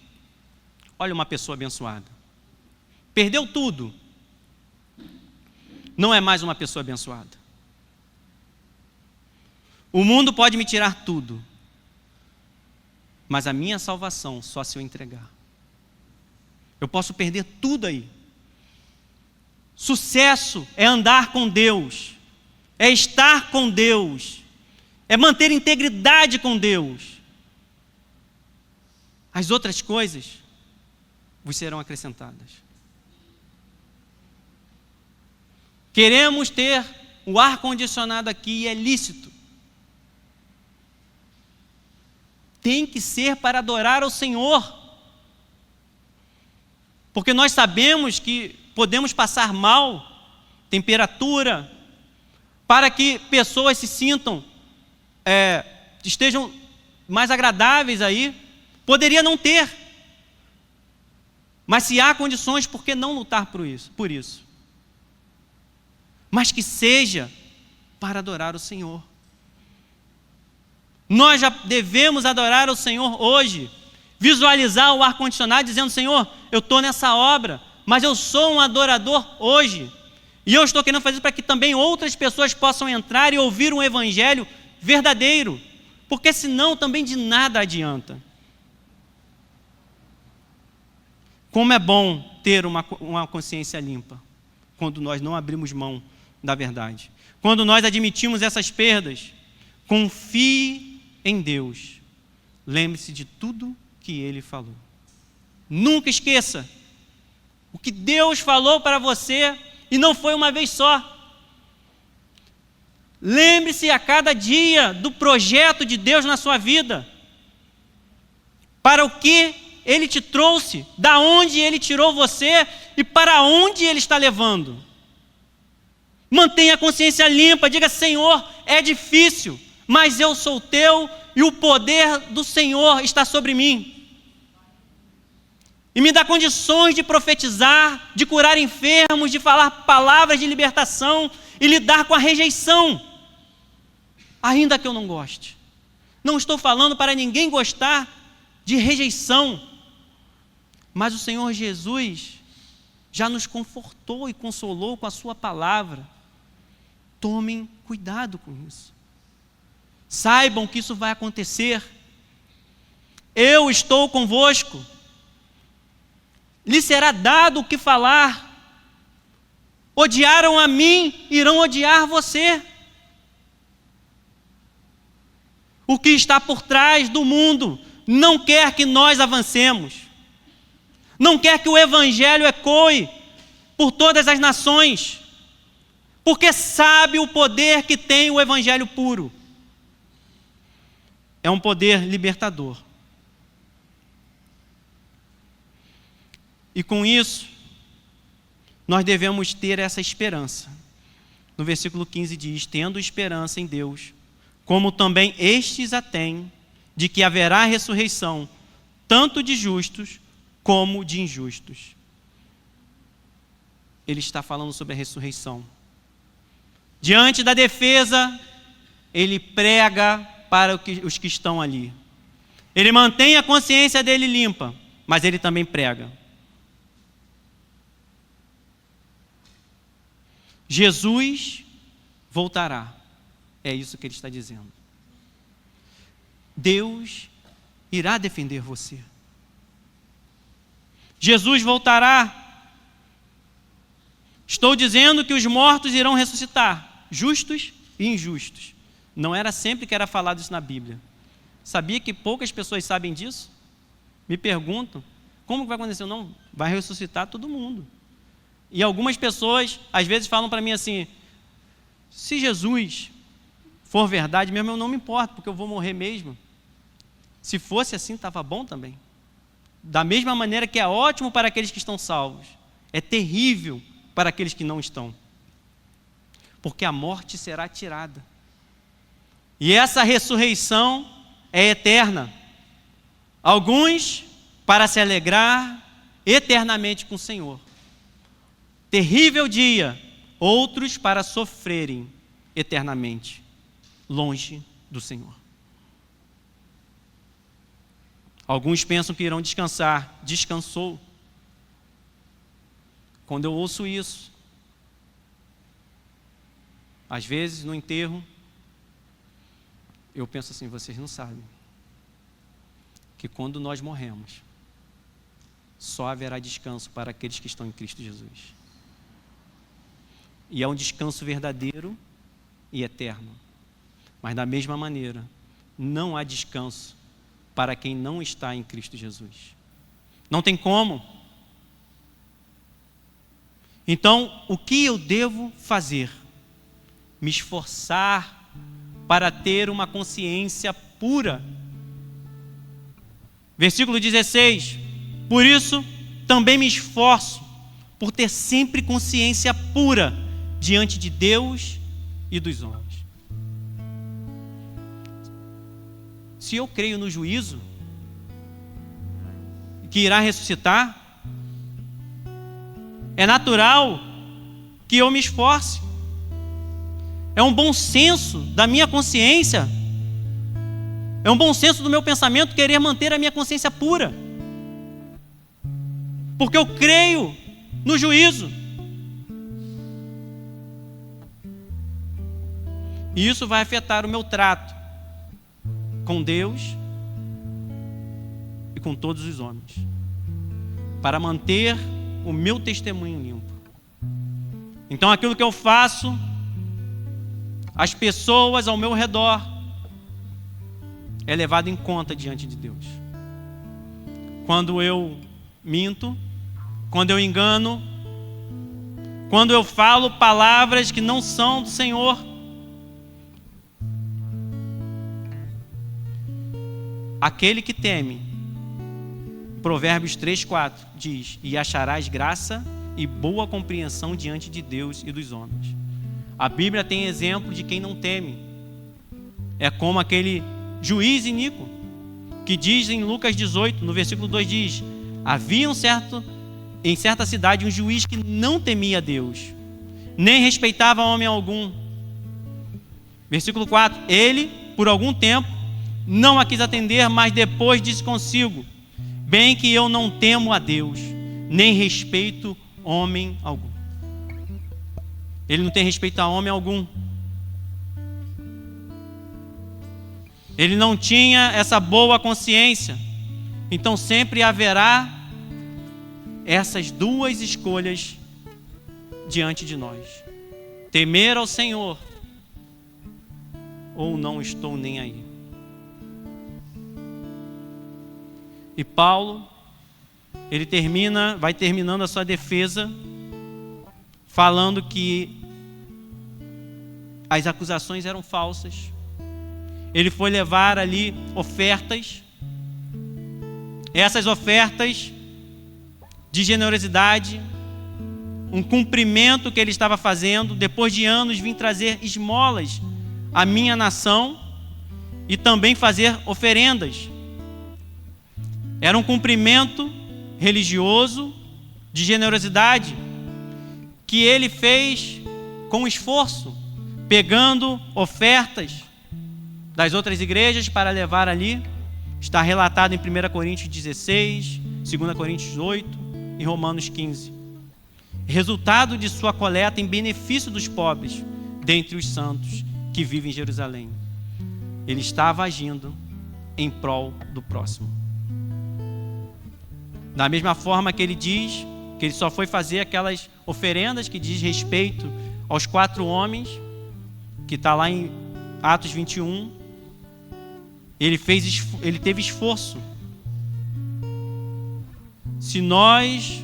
Speaker 1: olha uma pessoa abençoada. Perdeu tudo. Não é mais uma pessoa abençoada. O mundo pode me tirar tudo, mas a minha salvação só se eu entregar. Eu posso perder tudo aí. Sucesso é andar com Deus, é estar com Deus, é manter integridade com Deus. As outras coisas vos serão acrescentadas. Queremos ter o ar-condicionado aqui e é lícito. Tem que ser para adorar ao Senhor. Porque nós sabemos que podemos passar mal, temperatura, para que pessoas se sintam, estejam mais agradáveis aí. Poderia não ter. Mas se há condições, por que não lutar por isso? Mas que seja para adorar o Senhor. Nós já devemos adorar o Senhor hoje, visualizar o ar-condicionado dizendo: Senhor, eu estou nessa obra, mas eu sou um adorador hoje, e eu estou querendo fazer para que também outras pessoas possam entrar e ouvir um evangelho verdadeiro, porque senão também de nada adianta. Como é bom ter uma consciência limpa, quando nós não abrimos mão da verdade. Quando nós admitimos essas perdas, confie em Deus. Lembre-se de tudo que Ele falou. Nunca esqueça o que Deus falou para você, e não foi uma vez só. Lembre-se a cada dia do projeto de Deus na sua vida. Para o que Ele te trouxe, da onde Ele tirou você e para onde Ele está levando. Mantenha a consciência limpa, diga: Senhor, é difícil, mas eu sou teu e o poder do Senhor está sobre mim. E me dá condições de profetizar, de curar enfermos, de falar palavras de libertação e lidar com a rejeição, ainda que eu não goste. Não estou falando para ninguém gostar de rejeição, mas o Senhor Jesus já nos confortou e consolou com a sua palavra. Tomem cuidado com isso. Saibam que isso vai acontecer. Eu estou convosco. Lhe será dado o que falar. Odiaram a mim, irão odiar você. O que está por trás do mundo não quer que nós avancemos. Não quer que o Evangelho ecoe por todas as nações. Porque sabe o poder que tem o Evangelho puro. É um poder libertador. E com isso, nós devemos ter essa esperança. No versículo 15 diz: tendo esperança em Deus, como também estes a têm, de que haverá ressurreição, tanto de justos como de injustos. Ele está falando sobre a ressurreição. Diante da defesa, ele prega para os que estão ali. Ele mantém a consciência dele limpa, mas ele também prega. Jesus voltará. É isso que ele está dizendo. Deus irá defender você. Jesus voltará. Estou dizendo que os mortos irão ressuscitar, justos e injustos. Não era sempre que era falado isso na Bíblia. Sabia que poucas pessoas sabem disso? Me perguntam, como que vai acontecer? Não, vai ressuscitar todo mundo. E algumas pessoas, às vezes, falam para mim assim: se Jesus for verdade mesmo, eu não me importo, porque eu vou morrer mesmo. Se fosse assim, estava bom também. Da mesma maneira que é ótimo para aqueles que estão salvos, é terrível para aqueles que não estão. Porque a morte será tirada. E essa ressurreição é eterna. Alguns para se alegrar eternamente com o Senhor. Terrível dia. Outros para sofrerem eternamente, longe do Senhor. Alguns pensam que irão descansar. Descansou. Quando eu ouço isso, às vezes no enterro, eu penso assim: vocês não sabem que quando nós morremos, só haverá descanso para aqueles que estão em Cristo Jesus. E é um descanso verdadeiro e eterno. Mas da mesma maneira, não há descanso para quem não está em Cristo Jesus. Não tem como. Então, o que eu devo fazer? Me esforçar para ter uma consciência pura. Versículo 16: por isso, também me esforço por ter sempre consciência pura diante de Deus e dos homens. Se eu creio no juízo, que irá ressuscitar, é natural que eu me esforce. É um bom senso da minha consciência, é um bom senso do meu pensamento querer manter a minha consciência pura, porque eu creio no juízo. E isso vai afetar o meu trato com Deus e com todos os homens, para manter o meu testemunho limpo. Então aquilo que eu faço, as pessoas ao meu redor, é levado em conta diante de Deus. Quando eu minto, quando eu engano, quando eu falo palavras que não são do Senhor, aquele que teme, Provérbios 3:4 diz: e acharás graça e boa compreensão diante de Deus e dos homens. A Bíblia tem exemplo de quem não teme. É como aquele juiz iníquo, que diz em Lucas 18, no versículo 2 diz: havia em certa cidade um juiz que não temia Deus, nem respeitava homem algum. Versículo 4, ele, por algum tempo, não a quis atender, mas depois disse consigo: bem que eu não temo a Deus, nem respeito homem algum. Ele não tem respeito a homem algum. Ele não tinha essa boa consciência. Então sempre haverá essas duas escolhas diante de nós: temer ao Senhor ou não estou nem aí. E Paulo, ele vai terminando a sua defesa falando que as acusações eram falsas. Ele foi levar ali ofertas. Essas ofertas de generosidade, um cumprimento que ele estava fazendo, depois de anos vim trazer esmolas à minha nação e também fazer oferendas. Era um cumprimento religioso de generosidade que ele fez com esforço, pegando ofertas das outras igrejas para levar ali. Está relatado em 1 Coríntios 16, 2 Coríntios 8 e Romanos 15. Resultado de sua coleta em benefício dos pobres dentre os santos que vivem em Jerusalém. Ele estava agindo em prol do próximo. Da mesma forma que ele diz que ele só foi fazer aquelas oferendas que diz respeito aos 4 homens, que está lá em Atos 21, ele teve esforço. Se nós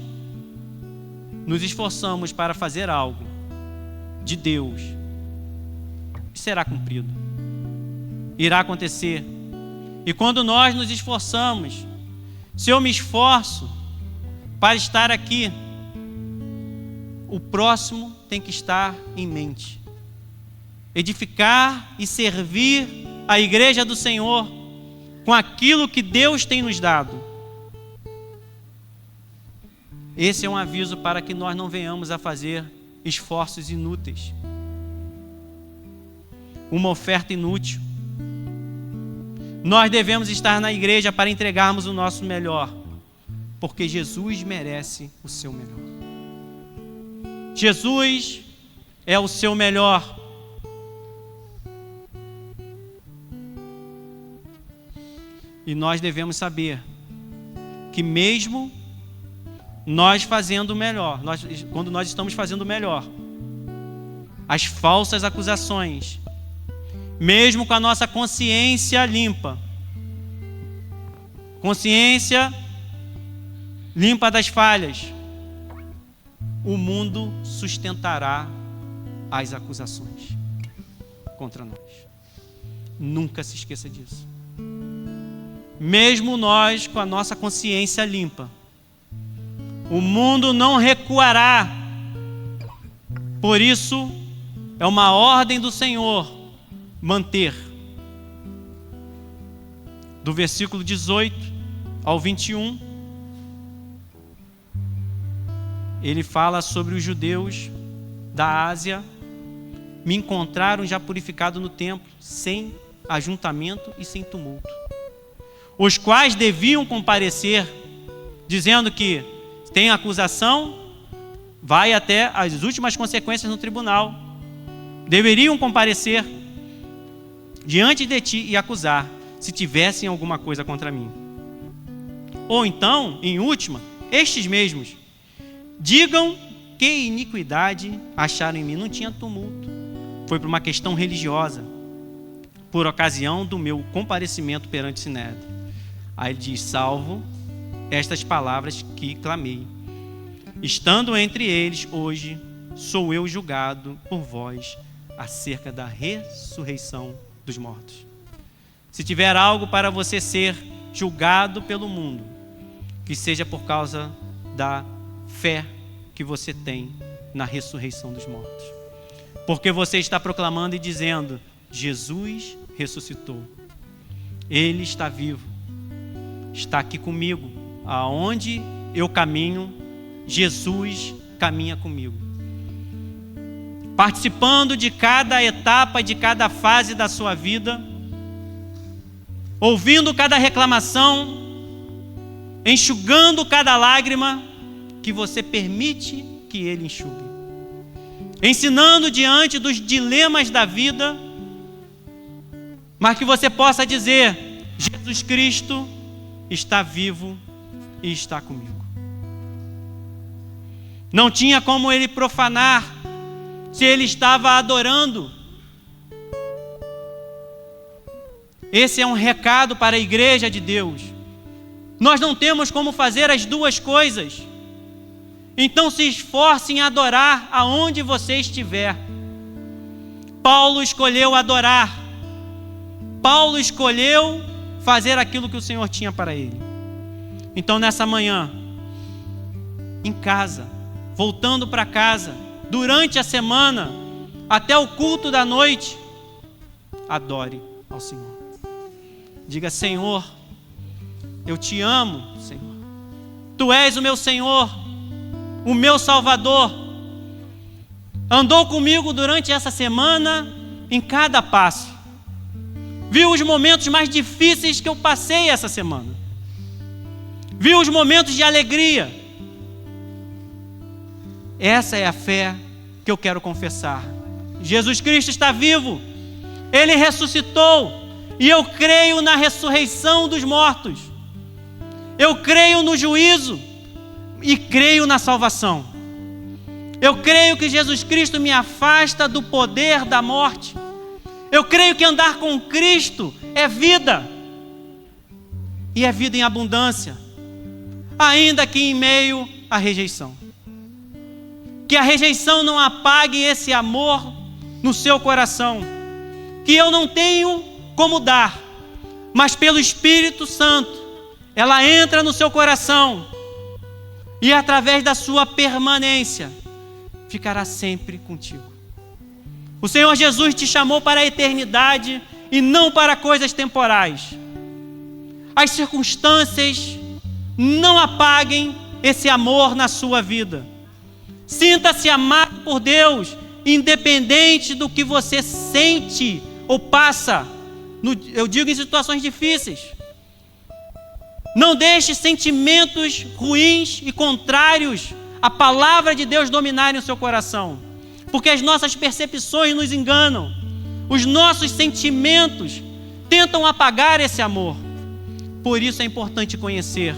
Speaker 1: nos esforçamos para fazer algo de Deus, será cumprido, irá acontecer. E quando nós nos esforçamos, se eu me esforço para estar aqui, o próximo tem que estar em mente. Edificar e servir a igreja do Senhor com aquilo que Deus tem nos dado. Esse é um aviso para que nós não venhamos a fazer esforços inúteis. Uma oferta inútil. Nós devemos estar na igreja para entregarmos o nosso melhor, porque Jesus merece o seu melhor. Jesus é o seu melhor. E nós devemos saber que mesmo nós fazendo o melhor, quando nós estamos fazendo o melhor, as falsas acusações, mesmo com a nossa consciência limpa, consciência limpa das falhas, o mundo sustentará as acusações contra nós. Nunca se esqueça disso. Mesmo nós com a nossa consciência limpa, o mundo não recuará. Por isso, é uma ordem do Senhor manter. Do versículo 18 ao 21, ele fala sobre os judeus da Ásia. Me encontraram já purificado no templo, sem ajuntamento e sem tumulto, os quais deviam comparecer, dizendo que tem acusação, vai até as últimas consequências no tribunal. Deveriam comparecer diante de ti e acusar, se tivessem alguma coisa contra mim. Ou então, em última, estes mesmos digam que iniquidade acharam em mim. Não tinha tumulto, foi por uma questão religiosa, por ocasião do meu comparecimento perante o Sinédrio. Aí ele diz: salvo estas palavras que clamei, estando entre eles hoje, sou eu julgado por vós acerca da ressurreição dos mortos. Se tiver algo para você ser julgado pelo mundo, que seja por causa da fé que você tem na ressurreição dos mortos, porque você está proclamando e dizendo: Jesus ressuscitou. Ele está vivo, está aqui comigo. Aonde eu caminho, Jesus caminha comigo, participando de cada etapa, de cada fase da sua vida, ouvindo cada reclamação, enxugando cada lágrima que você permite que Ele enxugue, ensinando diante dos dilemas da vida, mas que você possa dizer: Jesus Cristo está vivo e está comigo. Não tinha como ele profanar se ele estava adorando. Esse é um recado para a igreja de Deus. Nós não temos como fazer as duas coisas. Então se esforce em adorar aonde você estiver. Paulo escolheu adorar. Paulo escolheu fazer aquilo que o Senhor tinha para ele. Então nessa manhã, em casa, voltando para casa, durante a semana, até o culto da noite, adore ao Senhor. Diga: Senhor, eu te amo, Senhor. Tu és o meu Senhor, o meu Salvador. Andou comigo durante essa semana, em cada passo. Viu os momentos mais difíceis que eu passei essa semana. Viu os momentos de alegria. Essa é a fé que eu quero confessar. Jesus Cristo está vivo. Ele ressuscitou. E eu creio na ressurreição dos mortos. Eu creio no juízo. E creio na salvação. Eu creio que Jesus Cristo me afasta do poder da morte. Eu creio que andar com Cristo é vida. E é vida em abundância. Ainda que em meio à rejeição. Que a rejeição não apague esse amor no seu coração. Que eu não tenho como dar, mas pelo Espírito Santo, ela entra no seu coração. E através da sua permanência, ficará sempre contigo. O Senhor Jesus te chamou para a eternidade e não para coisas temporais. As circunstâncias não apaguem esse amor na sua vida. Sinta-se amado por Deus, independente do que você sente ou passa, eu digo em situações difíceis. Não deixe sentimentos ruins e contrários à palavra de Deus dominarem o seu coração, porque as nossas percepções nos enganam, os nossos sentimentos tentam apagar esse amor. Por isso é importante conhecer,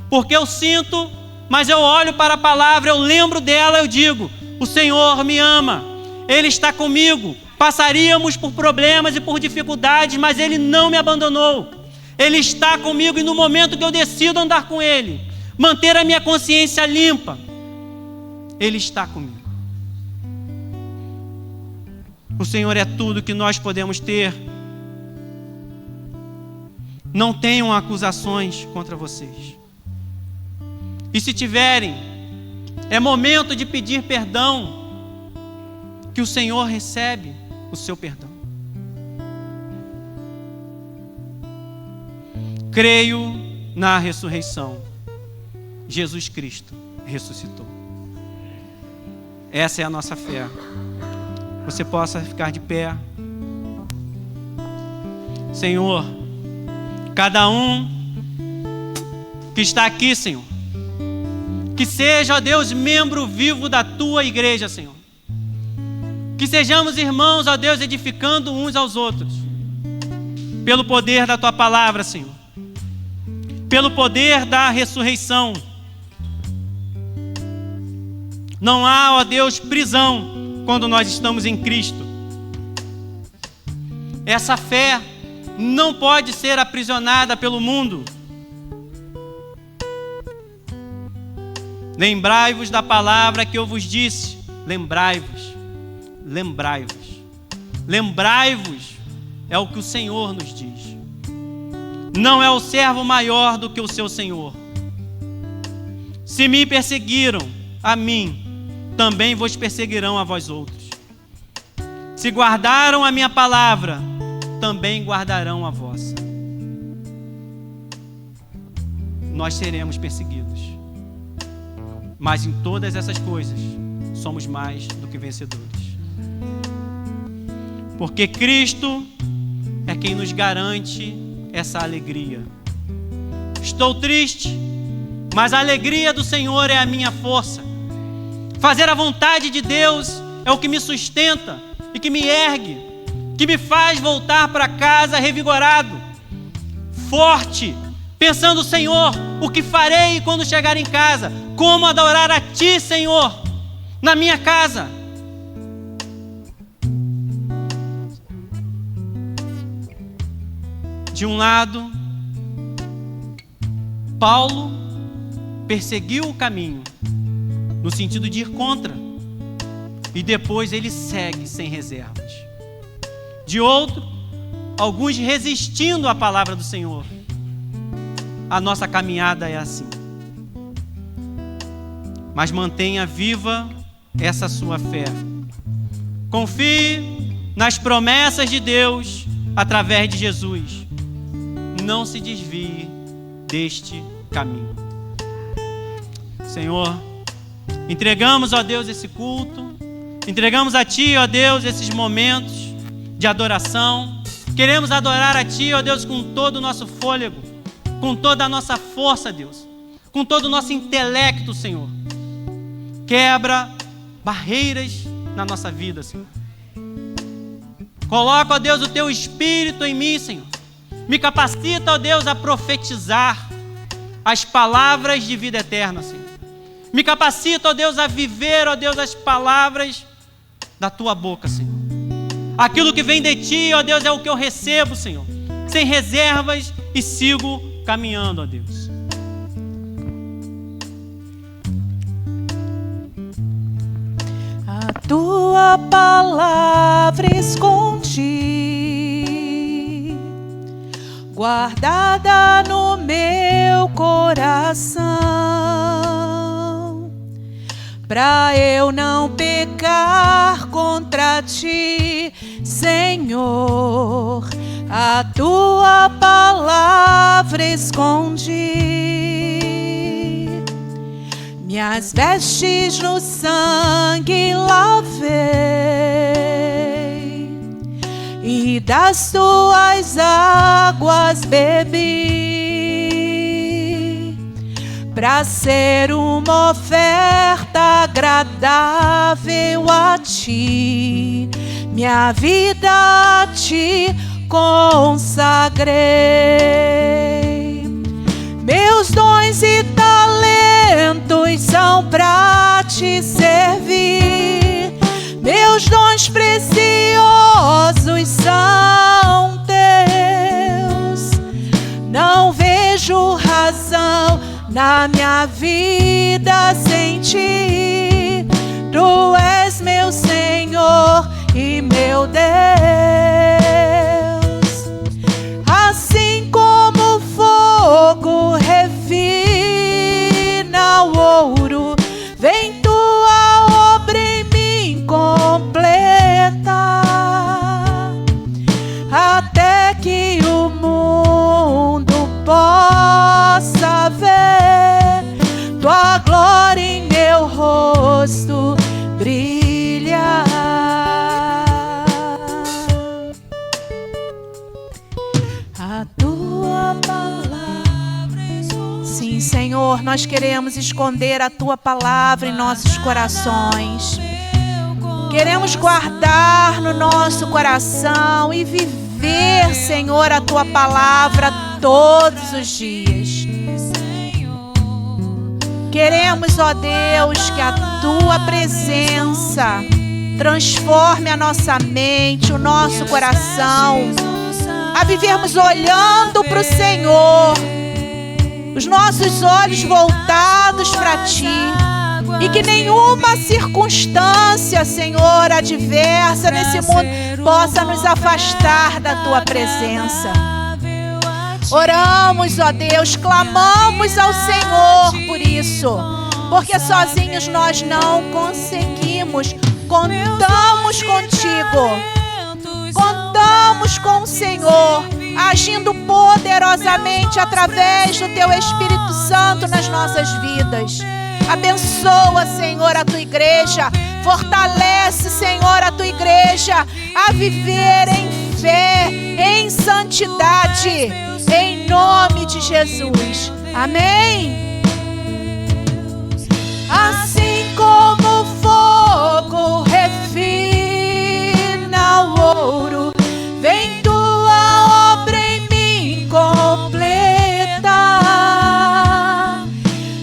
Speaker 1: porque eu sinto, mas eu olho para a palavra, eu lembro dela, eu digo: o Senhor me ama, Ele está comigo. Passaríamos por problemas e por dificuldades, mas Ele não me abandonou. Ele está comigo, e no momento que eu decido andar com Ele, manter a minha consciência limpa, Ele está comigo. O Senhor é tudo que nós podemos ter. Não tenham acusações contra vocês. E se tiverem, é momento de pedir perdão, que o Senhor recebe o seu perdão. Creio na ressurreição. Jesus Cristo ressuscitou. Essa é a nossa fé. Você possa ficar de pé. Senhor, cada um que está aqui, Senhor, que seja, ó Deus, membro vivo da Tua igreja, Senhor. Que sejamos irmãos, ó Deus, edificando uns aos outros. Pelo poder da Tua palavra, Senhor. Pelo poder da ressurreição. Não há, ó Deus, prisão quando nós estamos em Cristo. Essa fé não pode ser aprisionada pelo mundo. Lembrai-vos da palavra que eu vos disse. Lembrai-vos. Lembrai-vos. Lembrai-vos é o que o Senhor nos diz. Não é o servo maior do que o seu Senhor. Se me perseguiram a mim, também vos perseguirão a vós outros. Se guardaram a minha palavra, também guardarão a vossa. nós seremos perseguidos. Mas em todas essas coisas, somos mais do que vencedores. Porque Cristo é quem nos garante essa alegria. Estou triste, mas a alegria do Senhor é a minha força. Fazer a vontade de Deus é o que me sustenta e que me ergue, que me faz voltar para casa revigorado, forte, pensando: Senhor, o que farei quando chegar em casa? Como adorar a Ti, Senhor, na minha casa? De um lado, Paulo perseguiu o caminho, no sentido de ir contra, e depois ele segue sem reservas. De outro, alguns resistindo à palavra do Senhor. A nossa caminhada é assim. Mas mantenha viva essa sua fé. Confie nas promessas de Deus através de Jesus. Não se desvie deste caminho. Senhor, entregamos, ó Deus, esse culto. Entregamos a Ti, ó Deus, esses momentos de adoração. Queremos adorar a Ti, ó Deus, com todo o nosso fôlego, com toda a nossa força, Deus, com todo o nosso intelecto, Senhor. Quebra barreiras na nossa vida, Senhor. Coloca, ó Deus, o Teu Espírito em mim, Senhor. Me capacita, ó Deus, a profetizar as palavras de vida eterna, Senhor. Me capacita, ó Deus, a viver, ó Deus, as palavras da Tua boca, Senhor. Aquilo que vem de Ti, ó Deus, é o que eu recebo, Senhor, sem reservas, e sigo caminhando, ó Deus.
Speaker 2: A Tua palavra escondi, guardada no meu coração, pra eu não pecar contra Ti, Senhor. A Tua palavra escondi, minhas vestes no sangue lavei, e das Tuas águas bebi, pra ser uma oferta agradável a Ti, minha vida a Ti consagrei. Meus dons e talentos são pra Te servir, meus dons preciosos são Teus. Não vejo razão na minha vida sem Ti. Tu és meu Senhor e meu Deus. Assim como o fogo refina o ouro, vem Tua obra em mim completa, até que o mundo possa ver Tua glória em meu rosto brilhar. A Tua palavra escondi. Sim, Senhor, nós queremos esconder a Tua palavra em nossos corações. Queremos guardar no nosso coração e viver, Senhor, a Tua palavra todos os dias. Queremos, ó Deus, que a Tua presença transforme a nossa mente, o nosso coração, a vivermos olhando para o Senhor, os nossos olhos voltados para Ti, e que nenhuma circunstância, Senhor, adversa nesse mundo possa nos afastar da Tua presença. Oramos, ó Deus, clamamos ao Senhor por isso, porque sozinhos nós não conseguimos. Contamos contigo, contamos com o Senhor agindo poderosamente através do Teu Espírito Santo nas nossas vidas. Abençoa, Senhor, a Tua igreja. Fortalece, Senhor, a Tua igreja a viver em fé, em santidade, em nome de Jesus. Amém? Assim como o fogo refina o ouro, vem Tua obra em mim completa,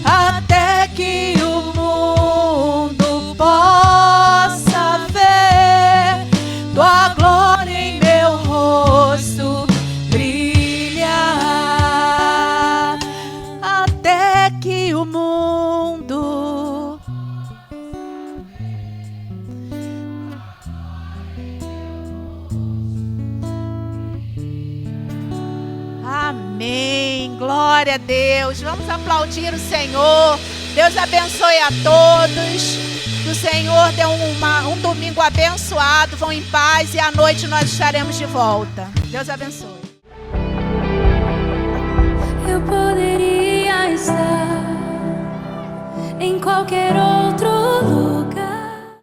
Speaker 2: até que o mundo possa ver Tua glória em meu rosto brilhar, até que o mundo Amém. Glória a Deus. Vamos aplaudir o Senhor. Deus abençoe a todos. Que o Senhor dê um domingo abençoado. Vão em paz e à noite nós estaremos de volta. Deus abençoe.
Speaker 3: Eu poderia estar em qualquer